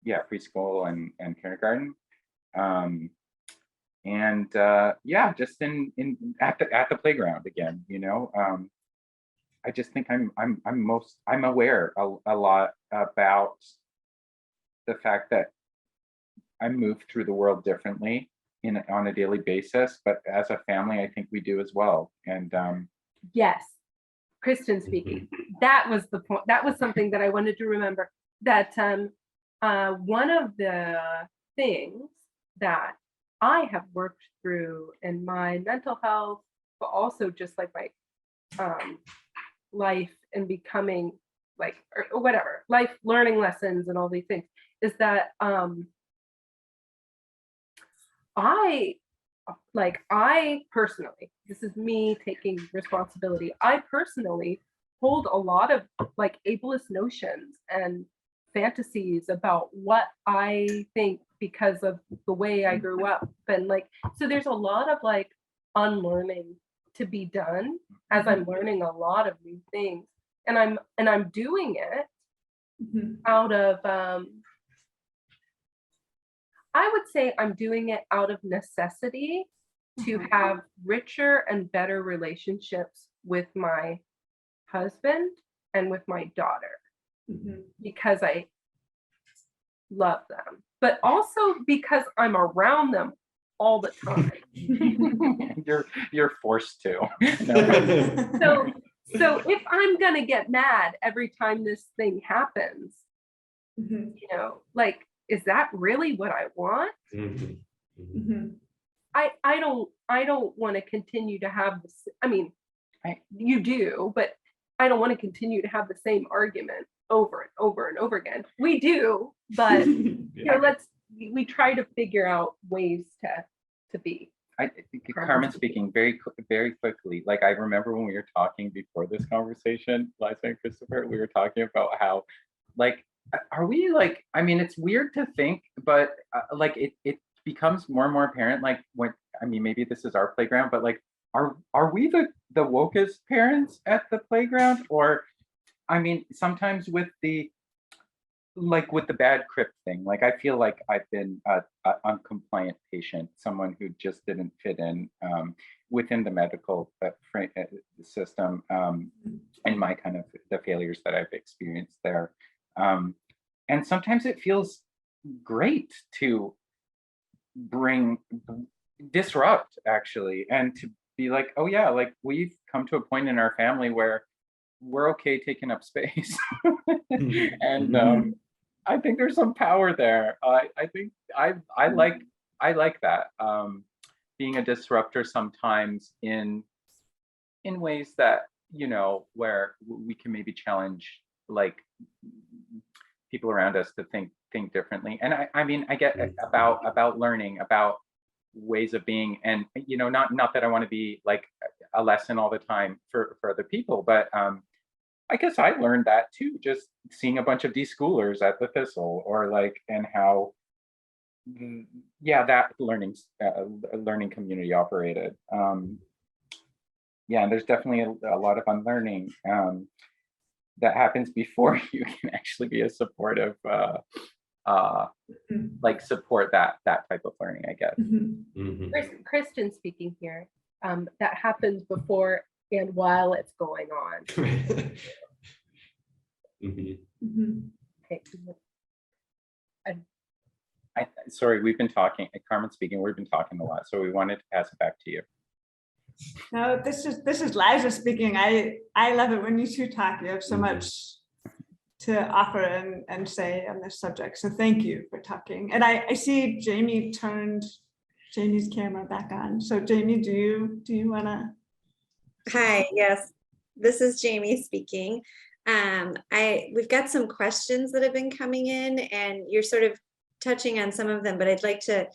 preschool and kindergarten. Just at the playground again, I just think I'm aware a lot about the fact that I move through the world differently on a daily basis, but as a family, I think we do as well. And yes, Kristin speaking. That was the point. That was something that I wanted to remember. That one of the things that I have worked through in my mental health, but also just like my life and becoming like, or whatever, life learning lessons and all these things, is that I personally, this is me taking responsibility, I personally hold a lot of like ableist notions and fantasies about what I think because of the way I grew up. And like, so there's a lot of like unlearning to be done as I'm learning a lot of new things. And I'm doing it out of I would say I'm doing it out of necessity to have richer and better relationships with my husband and with my daughter, because I love them, but also because I'm around them all the time. You're forced to. So if I'm gonna get mad every time this thing happens, like, is that really what I want? I don't want to continue to have this. I mean, you do, but I don't want to continue to have the same argument over and over and over again. We do, but you know, we try to figure out ways to be. Carmen speaking very quickly. Like, I remember when we were talking before this conversation, Liza and Christopher, we were talking about how, like, are we like, I mean, it's weird to think, but like it becomes more and more apparent, like when, I mean, maybe this is our playground, but like, are we the wokest parents at the playground? Or, I mean, sometimes with the bad crypt thing, like I feel like I've been a uncompliant patient, someone who just didn't fit in within the medical system, and my kind of the failures that I've experienced there. And sometimes it feels great to disrupt actually, and to be like, oh yeah, like we've come to a point in our family where we're okay taking up space. And I think there's some power there. I think I like that, being a disruptor sometimes in ways that, you know, where we can maybe challenge like people around us to think differently. And I mean, I get about learning, about ways of being, and you know, not that I want to be like a lesson all the time for other people, but I guess I learned that too, just seeing a bunch of deschoolers at the Thistle, or like, and how, yeah, that learning community operated. Yeah, and there's definitely a lot of unlearning that happens before you can actually be a supportive, like support that type of learning, I guess. Kristin speaking here. That happens before and while it's going on. Okay. Sorry, we've been talking, Carmen speaking, we've been talking a lot, so we wanted to pass it back to you. No, this is Liza speaking. I love it when you two talk. You have so much to offer and say on this subject. So thank you for talking. And I see Jamie turned Jamie's camera back on. So Jamie, do you wanna? Hi, yes, this is Jamie speaking. We've got some questions that have been coming in, and you're sort of touching on some of them, but I'd like to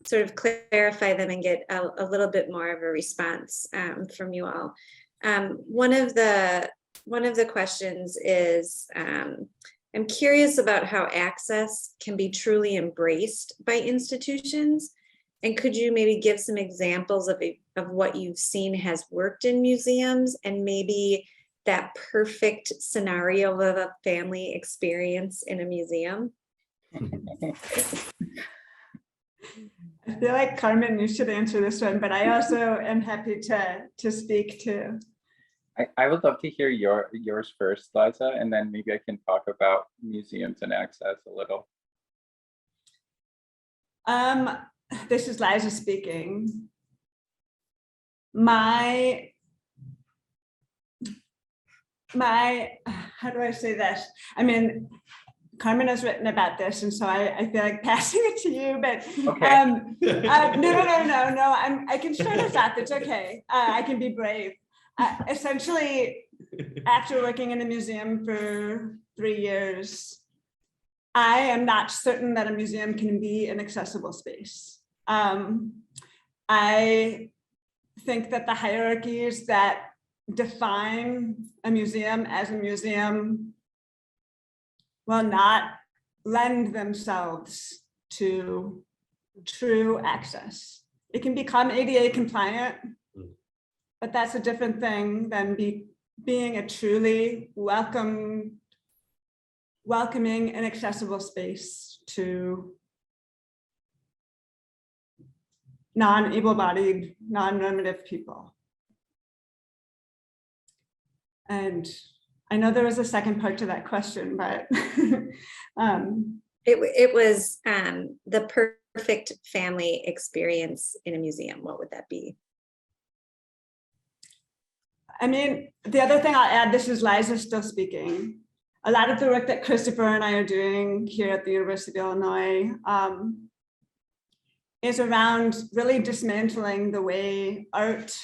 sort of clarify them and get a little bit more of a response from you all. One of the questions is, I'm curious about how access can be truly embraced by institutions. And could you maybe give some examples of what you've seen has worked in museums, and maybe that perfect scenario of a family experience in a museum? I feel like Carmen, you should answer this one, but I also am happy to speak too. I would love to hear yours first, Liza, and then maybe I can talk about museums and access a little. This is Liza speaking. My, how do I say this? I mean, Carmen has written about this, and so I feel like passing it to you, but okay. No, I can share this out, it's okay. I can be brave. Essentially, after working in a museum for 3 years, I am not certain that a museum can be an accessible space. I think that the hierarchies that define a museum as a museum will not lend themselves to true access. It can become ADA compliant, but that's a different thing than being a truly welcoming and accessible space to non-able-bodied, non-normative people. And I know there was a second part to that question, but it was the perfect family experience in a museum. What would that be? I mean, the other thing I'll add, this is Liza still speaking. A lot of the work that Christopher and I are doing here at the University of Illinois is around really dismantling the way art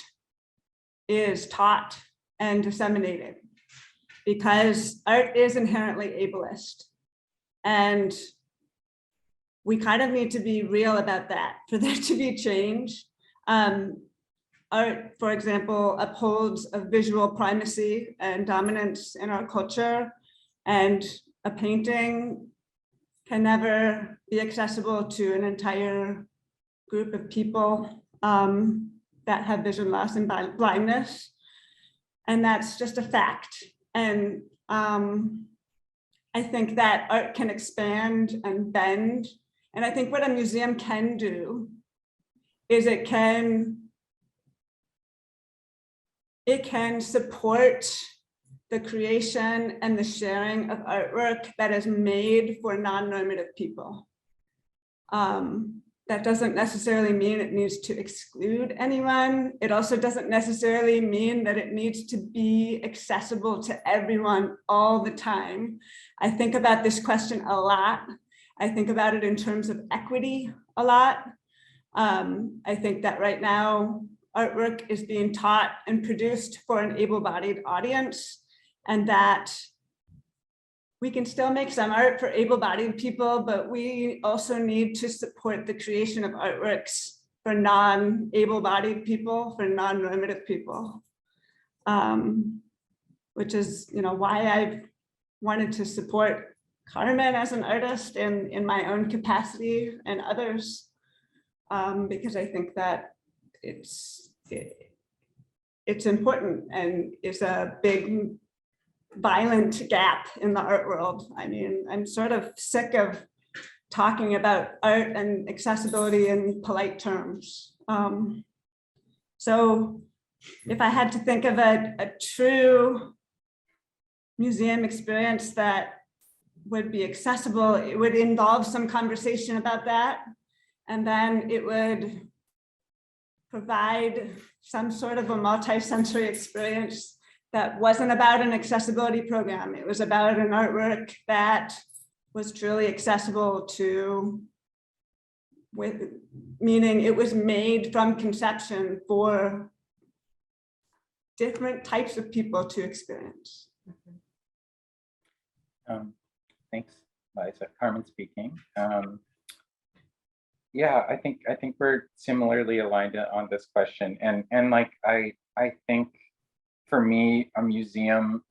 is taught and disseminated, because art is inherently ableist. And we kind of need to be real about that for there to be change. Art, for example, upholds a visual primacy and dominance in our culture, and a painting can never be accessible to an entire group of people that have vision loss and blindness. And that's just a fact. And I think that art can expand and bend. And I think what a museum can do is it can support the creation and the sharing of artwork that is made for non-normative people. That doesn't necessarily mean it needs to exclude anyone. It also doesn't necessarily mean that it needs to be accessible to everyone all the time. I think about this question a lot. I think about it in terms of equity a lot. I think that right now, artwork is being taught and produced for an able-bodied audience, and that we can still make some art for able-bodied people, but we also need to support the creation of artworks for non-able-bodied people, for non-normative people, which is, why I've wanted to support Carmen as an artist in my own capacity and others, because I think that it's important and is a big violent gap in the art world. I mean, I'm sort of sick of talking about art and accessibility in polite terms. So if I had to think of a true museum experience that would be accessible, it would involve some conversation about that. And then it would provide some sort of a multi-sensory experience that wasn't about an accessibility program. It was about an artwork that was truly accessible to, meaning it was made from conception for different types of people to experience. Thanks, Liza. Carmen speaking. Yeah, I think we're similarly aligned on this question, and like I think for me, a museum,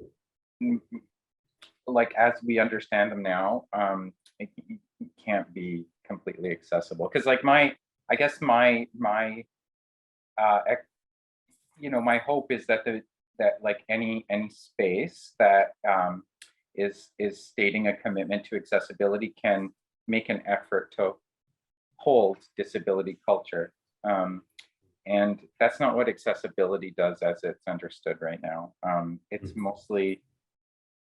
like as we understand them now, it can't be completely accessible, because like my hope is that like any space that is stating a commitment to accessibility can make an effort to hold disability culture. And that's not what accessibility does as it's understood right now. It's mostly,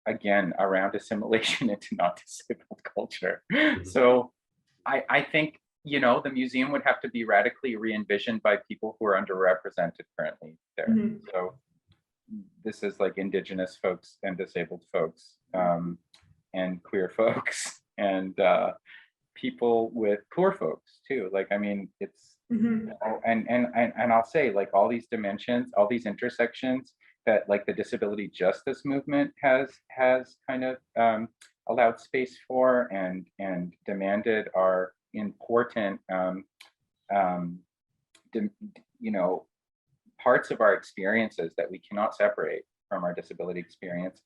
again, around assimilation into non-disabled culture. So I think, the museum would have to be radically re-envisioned by people who are underrepresented currently there. So this is like Indigenous folks and disabled folks, and queer folks, and people with poor folks too. Like, I mean, it's, and I'll say, like, all these dimensions, all these intersections that like the disability justice movement has kind of allowed space for and demanded are important, parts of our experiences that we cannot separate from our disability experience.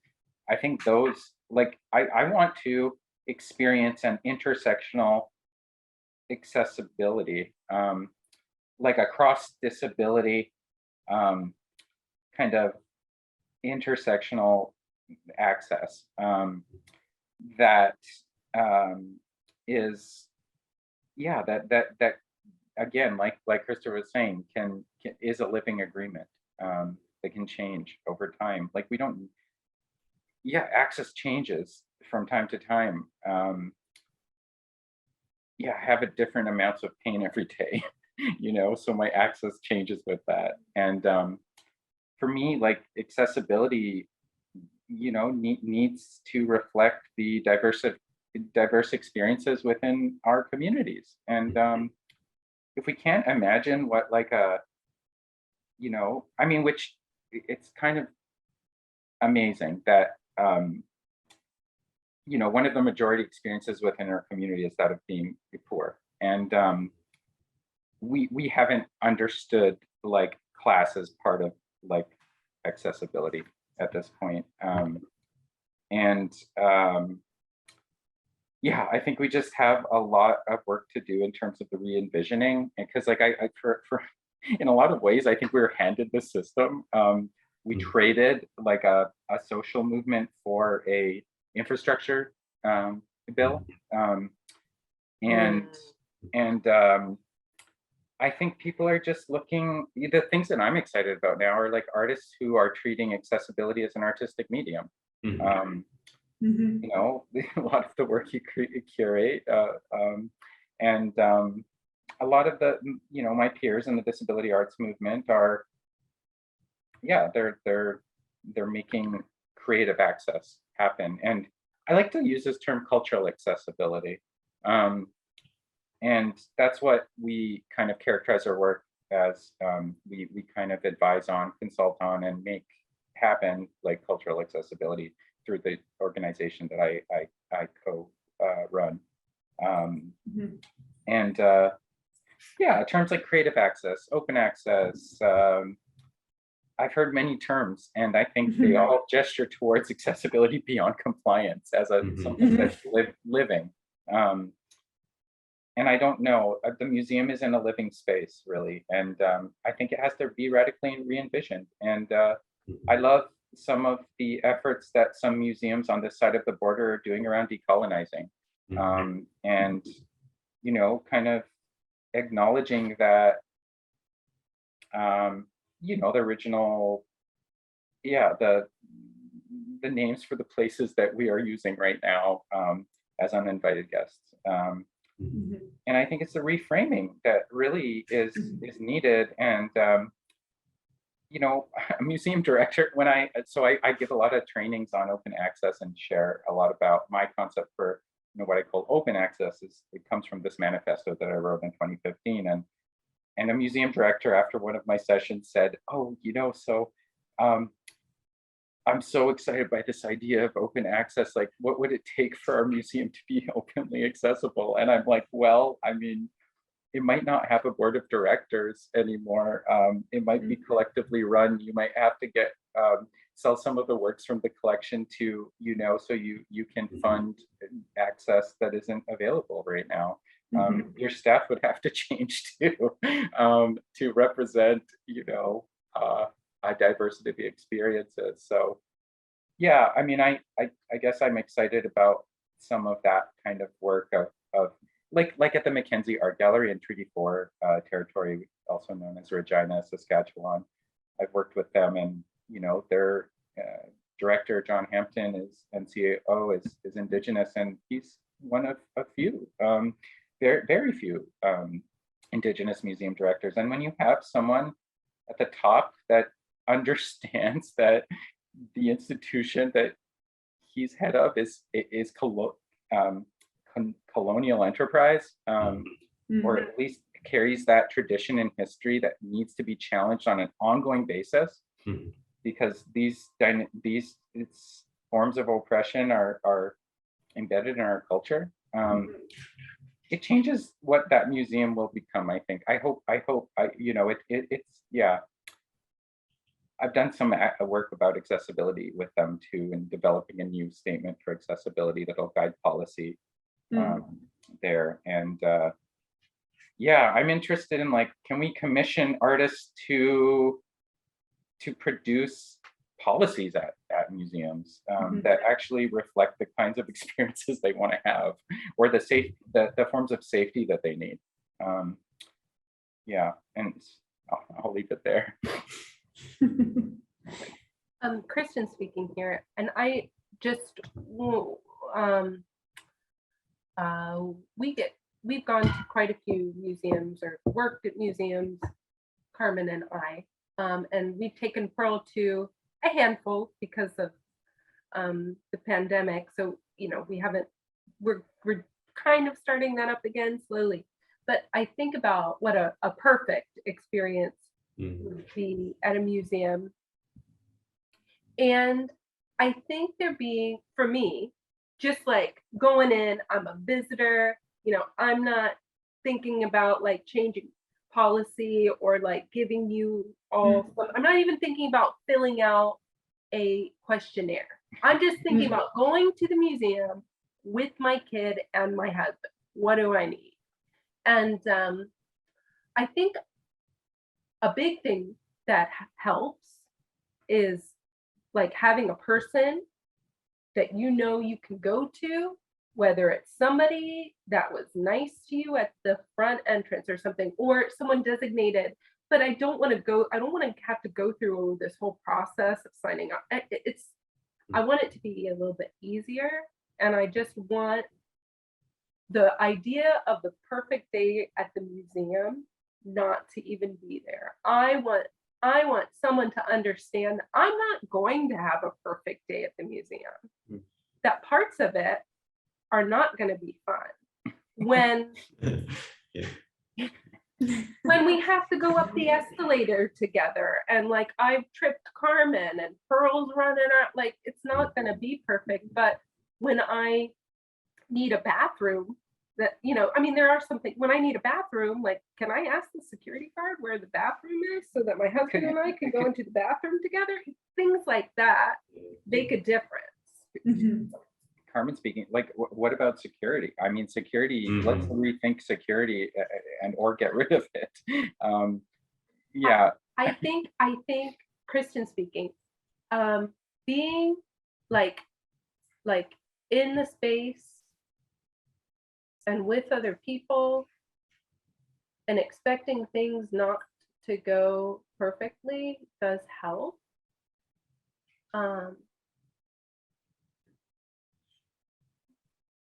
I think those, like, I want to experience an intersectional accessibility, like a cross disability kind of intersectional access that is, yeah, that again, like Krista was saying, is a living agreement that can change over time. Like, we don't, access changes from time to time. Have a different amounts of pain every day, so my access changes with that. And for me, like, accessibility, needs to reflect the diverse experiences within our communities. And if we can't imagine what like a, you know, I mean, which it's kind of amazing that, you know, one of the majority experiences within our community is that of being poor. And we haven't understood like class as part of like accessibility at this point. And yeah, I think we just have a lot of work to do in terms of the re-envisioning. Because like for in a lot of ways, I think we were handed the system. We traded like a social movement for a infrastructure bill. And I think people are just looking, the things that I'm excited about now are like artists who are treating accessibility as an artistic medium. You know, a lot of the work you curate, and a lot of the, you know, my peers in the disability arts movement are, yeah, they're making creative access happen. And I like to use this term cultural accessibility. And that's what we kind of characterize our work as. We kind of advise on, consult on, and make happen like cultural accessibility through the organization that I co-run. And yeah, terms like creative access, open access, I've heard many terms, and I think they all gesture towards accessibility beyond compliance as a something that's living. And I don't know, the museum is in a living space, really, and I think it has to be radically re-envisioned. And I love some of the efforts that some museums on this side of the border are doing around decolonizing, and you know, kind of acknowledging that, you know, the original, yeah, the names for the places that we are using right now as uninvited guests. And I think it's the reframing that really is needed. And you know, a museum director, when I give a lot of trainings on open access and share a lot about my concept for, you know, what I call open access. Is it comes from this manifesto that I wrote in 2015. And a museum director after one of my sessions said, oh, you know, so I'm so excited by this idea of open access. Like, what would it take for our museum to be openly accessible? And I'm like, well, I mean, it might not have a board of directors anymore. It might be collectively run. You might have to get sell some of the works from the collection to, you know, so you can fund access that isn't available right now. Your staff would have to change too, to represent, you know, a diversity of experiences. So yeah, I mean, I guess I'm excited about some of that kind of work of like at the Mackenzie Art Gallery in Treaty 4 territory, also known as Regina, Saskatchewan. I've worked with them, and you know, their director John Hampton is NCAO is Indigenous, and he's one of a few, very few Indigenous museum directors. And when you have someone at the top that understands that the institution that he's head of is colonial enterprise, or at least carries that tradition and history that needs to be challenged on an ongoing basis, because these forms of oppression are embedded in our culture. It changes what that museum will become. I think. I hope. You know, it's yeah. I've done some work about accessibility with them too, and developing a new statement for accessibility that'll guide policy there. And yeah, I'm interested in, like, can we commission artists to produce policies at museums that actually reflect the kinds of experiences they want to have, or the forms of safety that they need. Yeah, and I'll leave it there. Kristin speaking here, and I just we've gone to quite a few museums or worked at museums, Carmen and I, and we've taken Pearl to a handful because of the pandemic. So, you know, we're kind of starting that up again slowly, but I think about what a perfect experience Mhm. would be at a museum. And I think there being, for me, just like going in, I'm a visitor, you know, I'm not thinking about like changing policy or like giving you all, I'm not even thinking about filling out a questionnaire. I'm just thinking about going to the museum with my kid and my husband. What do I need? And I think a big thing that helps is like having a person that you know you can go to, whether it's somebody that was nice to you at the front entrance or something, or someone designated. But I don't want to have to go through this whole process of signing up. I want it to be a little bit easier. And I just want the idea of the perfect day at the museum not to even be there. I want someone to understand that I'm not going to have a perfect day at the museum. That parts of it are not going to be fun. When Yeah. when we have to go up the escalator together and like I've tripped Carmen and Pearl's running out, like it's not going to be perfect. But when I need a bathroom, that, you know, I mean, there are something when I need a bathroom, like, can I ask the security guard where the bathroom is so that my husband and I can go into the bathroom together? Things like that make a difference. Carmen speaking, like, what about security? I mean, security, let's rethink security and or get rid of it. Yeah. I think Kristin speaking, being like in the space and with other people and expecting things not to go perfectly does help.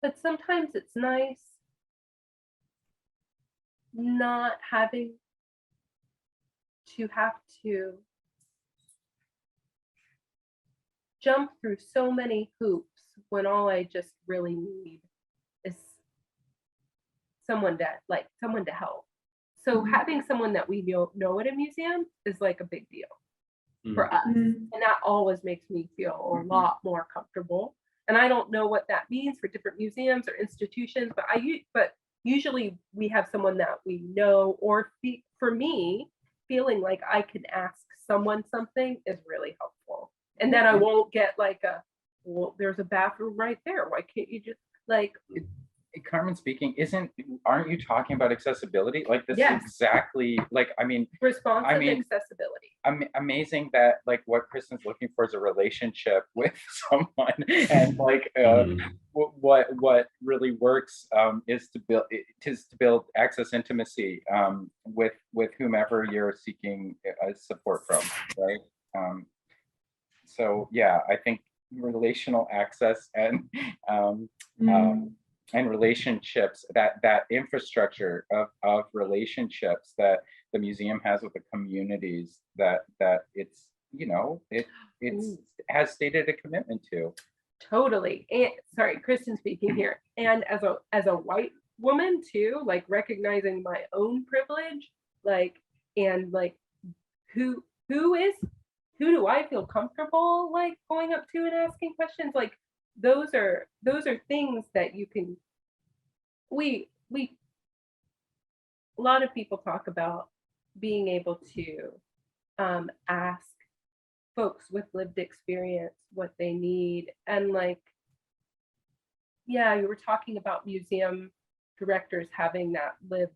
But sometimes it's nice not having to have to jump through so many hoops when all I just really need is someone to help. So having someone that we know at a museum is like a big deal for us. And that always makes me feel a lot more comfortable. And I don't know what that means for different museums or institutions, but usually we have someone that we know, or for me, feeling like I can ask someone something is really helpful. And then I won't get like well, there's a bathroom right there. Why can't you just like Carmen speaking, aren't you talking about accessibility? Like this is exactly like, I mean, responsive accessibility. Amazing that like what Kristin's looking for is a relationship with someone, and like what really works is to build access intimacy with whomever you're seeking support from, right? So yeah, I think relational access and relationships, that infrastructure of relationships that the museum has with the communities that it's, you know, it's has stated a commitment to. Totally. And sorry, Kristin speaking here. And as a white woman too, like recognizing my own privilege, like, and like who do I feel comfortable like going up to and asking questions? Like those are things that you can a lot of people talk about being able to ask folks with lived experience what they need. And like, yeah, you were talking about museum directors having that lived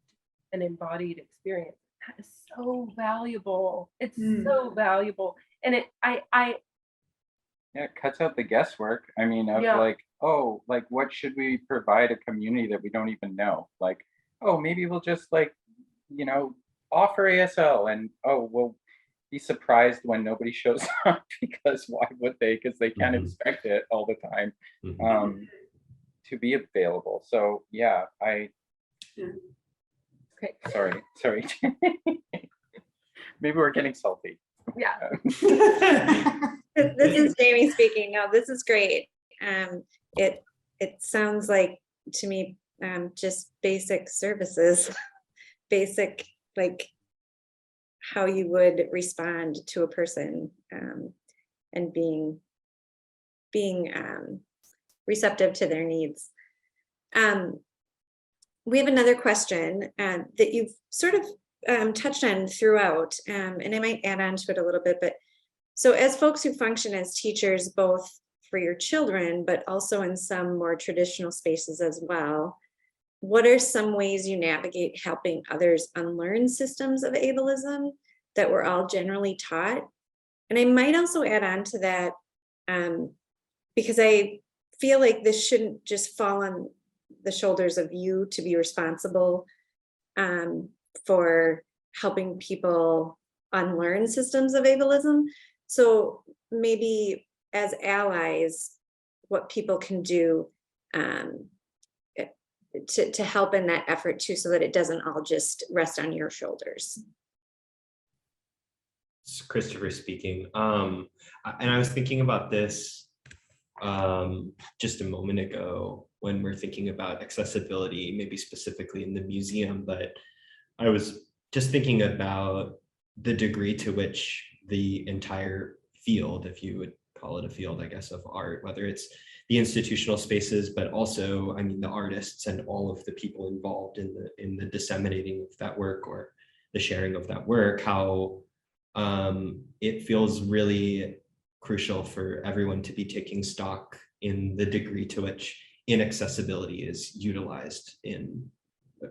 and embodied experience. That is so valuable. It's so valuable. And it cuts out the guesswork. I mean, of like, oh, like what should we provide a community that we don't even know? Like, oh, maybe we'll just like, you know, offer ASL, and oh, we'll be surprised when nobody shows up, because why would they? Because they can't expect it all the time to be available. So yeah, okay. Sorry. Maybe we're getting salty. Yeah. This is Jamie speaking. No, this is great. It sounds like to me just basic services, basic, like how you would respond to a person, and being receptive to their needs. We have another question that you've sort of touched on throughout, and I might add on to it a little bit, but so as folks who function as teachers, both for your children, but also in some more traditional spaces as well, what are some ways you navigate helping others unlearn systems of ableism that we're all generally taught? And I might also add on to that, because I feel like this shouldn't just fall on the shoulders of you to be responsible for helping people unlearn systems of ableism. So maybe as allies, what people can do to help in that effort too, so that it doesn't all just rest on your shoulders. It's Christopher speaking. And I was thinking about this just a moment ago when we're thinking about accessibility, maybe specifically in the museum, but I was just thinking about the degree to which the entire field, if you would call it a field, I guess, of art, whether it's the institutional spaces, but also, I mean, the artists and all of the people involved in the disseminating of that work or the sharing of that work, how it feels really crucial for everyone to be taking stock in the degree to which inaccessibility is utilized in,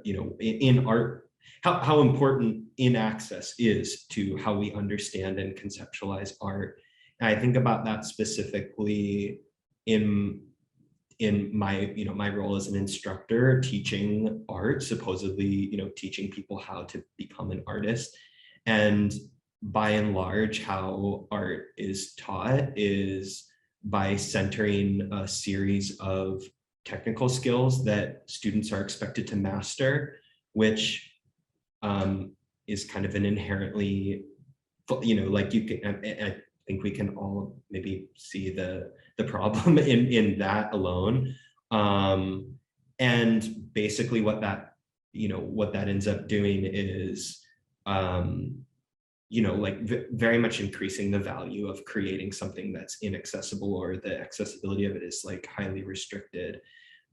in art, how important inaccess is to how we understand and conceptualize art. And I think about that specifically in my, my role as an instructor, teaching art, supposedly, teaching people how to become an artist. And by and large, how art is taught is by centering a series of technical skills that students are expected to master, which is kind of an inherently, like you can, I think we can all maybe see the problem in that alone. And basically what that ends up doing is, very much increasing the value of creating something that's inaccessible, or the accessibility of it is like highly restricted.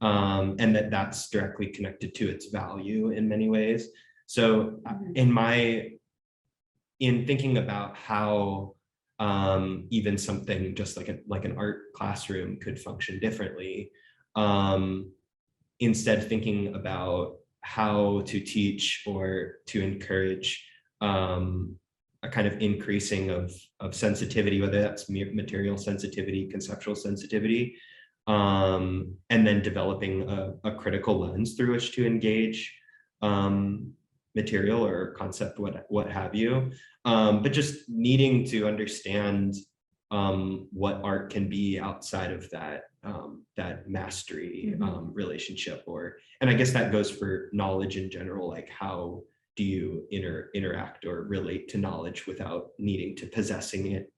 And that's directly connected to its value in many ways. So in thinking about how even something just like an art classroom could function differently, instead thinking about how to teach or to encourage a kind of increasing of sensitivity, whether that's material sensitivity, conceptual sensitivity, and then developing a critical lens through which to engage material or concept, what have you, but just needing to understand what art can be outside of that mastery relationship, and I guess that goes for knowledge in general, like how do you interact or relate to knowledge without needing to possess it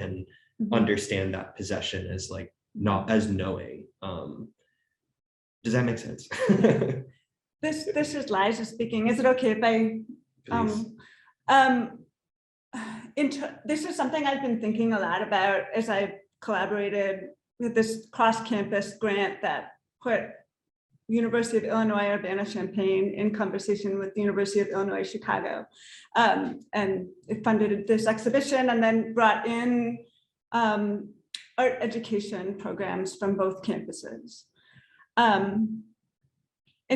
and understand that possession as like not as knowing. Does that make sense? This is Liza speaking. Is it okay if I this is something I've been thinking a lot about as I've collaborated with this cross-campus grant that put University of Illinois Urbana-Champaign in conversation with the University of Illinois Chicago, and it funded this exhibition and then brought in art education programs from both campuses. And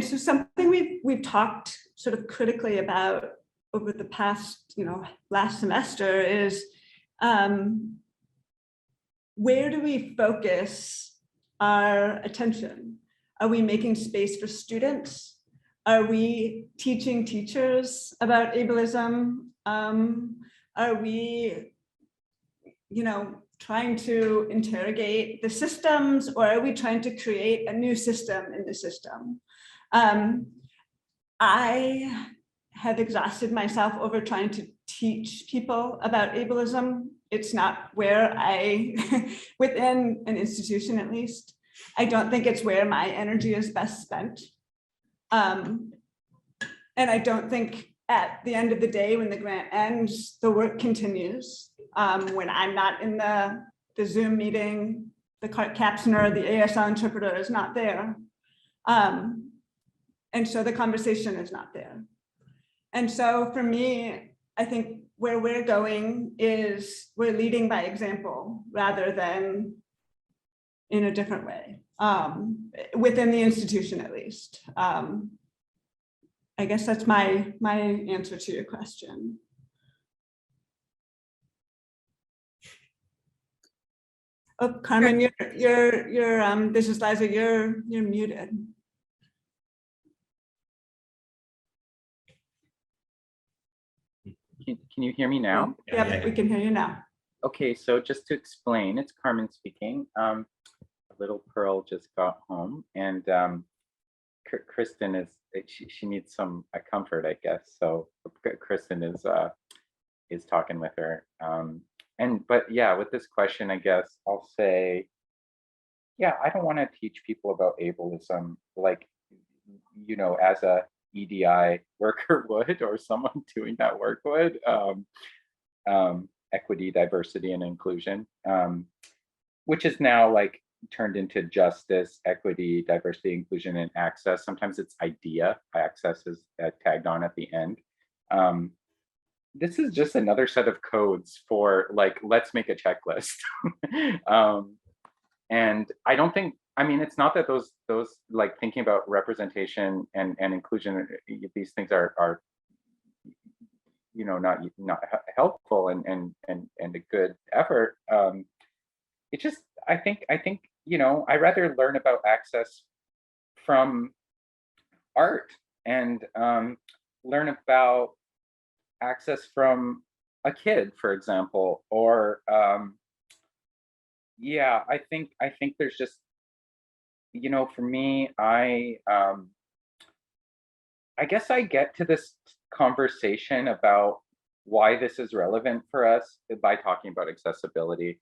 so something we've talked sort of critically about over the past, last semester is where do we focus our attention? Are we making space for students? Are we teaching teachers about ableism? Are we, trying to interrogate the systems, or are we trying to create a new system in the system? I have exhausted myself over trying to teach people about ableism. It's not where I, within an institution at least, I don't think it's where my energy is best spent. And I don't think at the end of the day, when the grant ends, the work continues. When I'm not in the Zoom meeting, the captioner, the ASL interpreter is not there. And so the conversation is not there. And so for me, I think where we're going is we're leading by example rather than in a different way, within the institution at least. I guess that's my answer to your question. Oh, Carmen, you're this is Liza, you're muted. Can you hear me now? Yeah, we can hear you now. Okay, so just to explain, it's Carmen speaking. Little Pearl just got home, and Kristin she needs some comfort, I guess. So Kristin is talking with her. But yeah, with this question, I guess I'll say, yeah, I don't want to teach people about ableism like, you know, as a EDI worker would, or someone doing that work would. Equity, diversity, and inclusion, which is now like turned into justice, equity, diversity, inclusion, and access. Sometimes it's IDEA. Access is tagged on at the end. This is just another set of codes for like, let's make a checklist. And I don't think, I mean, it's not that those like thinking about representation and inclusion, these things are you know, not helpful and a good effort. It just, I think, you know, I rather learn about access from art and learn about access from a kid, for example, or yeah, I think there's just, you know, for me, I guess I get to this conversation about why this is relevant for us by talking about accessibility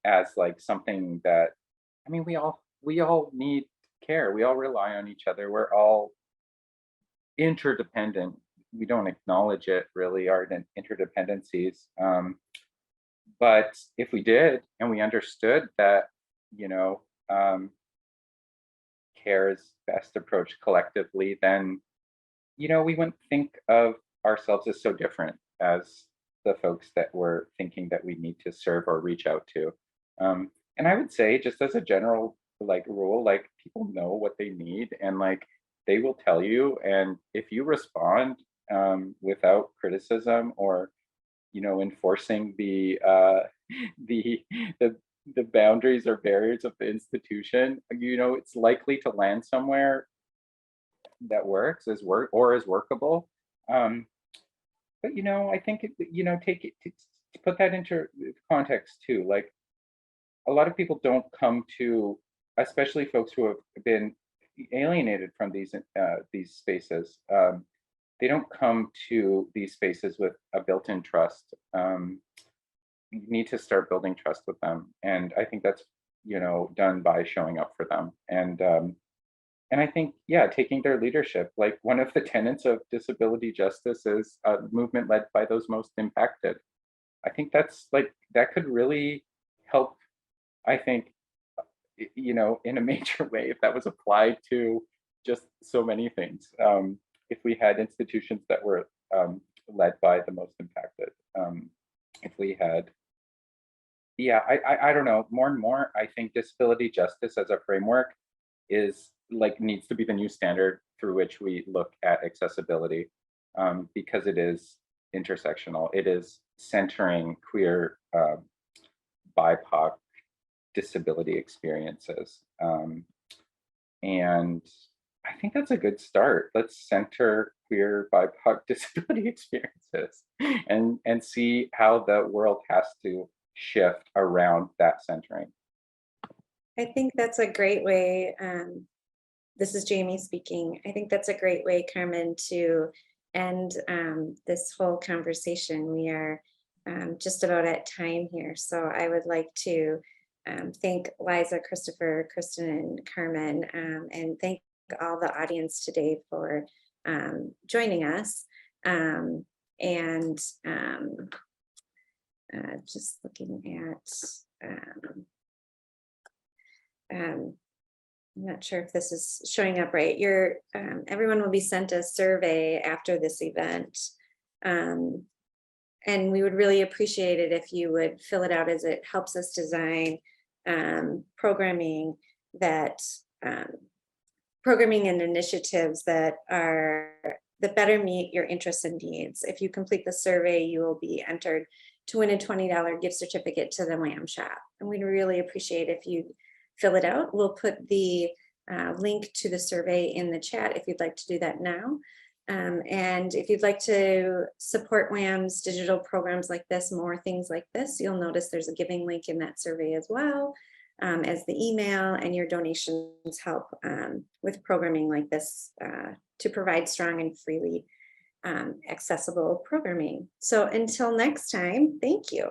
as like something that, I mean, we all need care. We all rely on each other. We're all interdependent. We don't acknowledge it really, our interdependencies. But if we did, and we understood that, you know, care is best approached collectively, then, you know, we wouldn't think of ourselves as so different as the folks that we're thinking that we need to serve or reach out to. And I would say, just as a general like rule, like people know what they need, and like they will tell you. And if you respond without criticism or, you know, enforcing the boundaries or barriers of the institution, you know, it's likely to land somewhere that works, is workable. But you know, I think you know, take it to put that into context too. Like a lot of people don't come to, especially folks who have been alienated from these spaces. They don't come to these spaces with a built-in trust. You need to start building trust with them, and I think that's, you know, done by showing up for them. And I think, yeah, taking their leadership. Like one of the tenets of disability justice is a movement led by those most impacted. I think that's like, that could really help, I think, you know, in a major way, if that was applied to just so many things. If we had institutions that were led by the most impacted, if we had, yeah, I don't know, more and more, I think disability justice as a framework is like, needs to be the new standard through which we look at accessibility, because it is intersectional. It is centering queer, BIPOC disability experiences. And I think that's a good start. Let's center queer BIPOC disability experiences and see how the world has to shift around that centering. I think that's a great way. This is Jamie speaking. I think that's a great way, Carmen, to end this whole conversation. We are just about at time here. So I would like to thank Liza, Christopher, Kristin, and Carmen, and thank all the audience today for joining us. Just looking at, I'm not sure if this is showing up right. Everyone will be sent a survey after this event. And we would really appreciate it if you would fill it out, as it helps us design programming and initiatives that better meet your interests and needs. If you complete the survey, you will be entered to win a $20 gift certificate to the Lamb Shop. And we'd really appreciate if you fill it out. We'll put the link to the survey in the chat if you'd like to do that now. And if you'd like to support WHAM's digital programs like this, more things like this, you'll notice there's a giving link in that survey as well as the email, and your donations help with programming like this to provide strong and freely accessible programming. So until next time, thank you.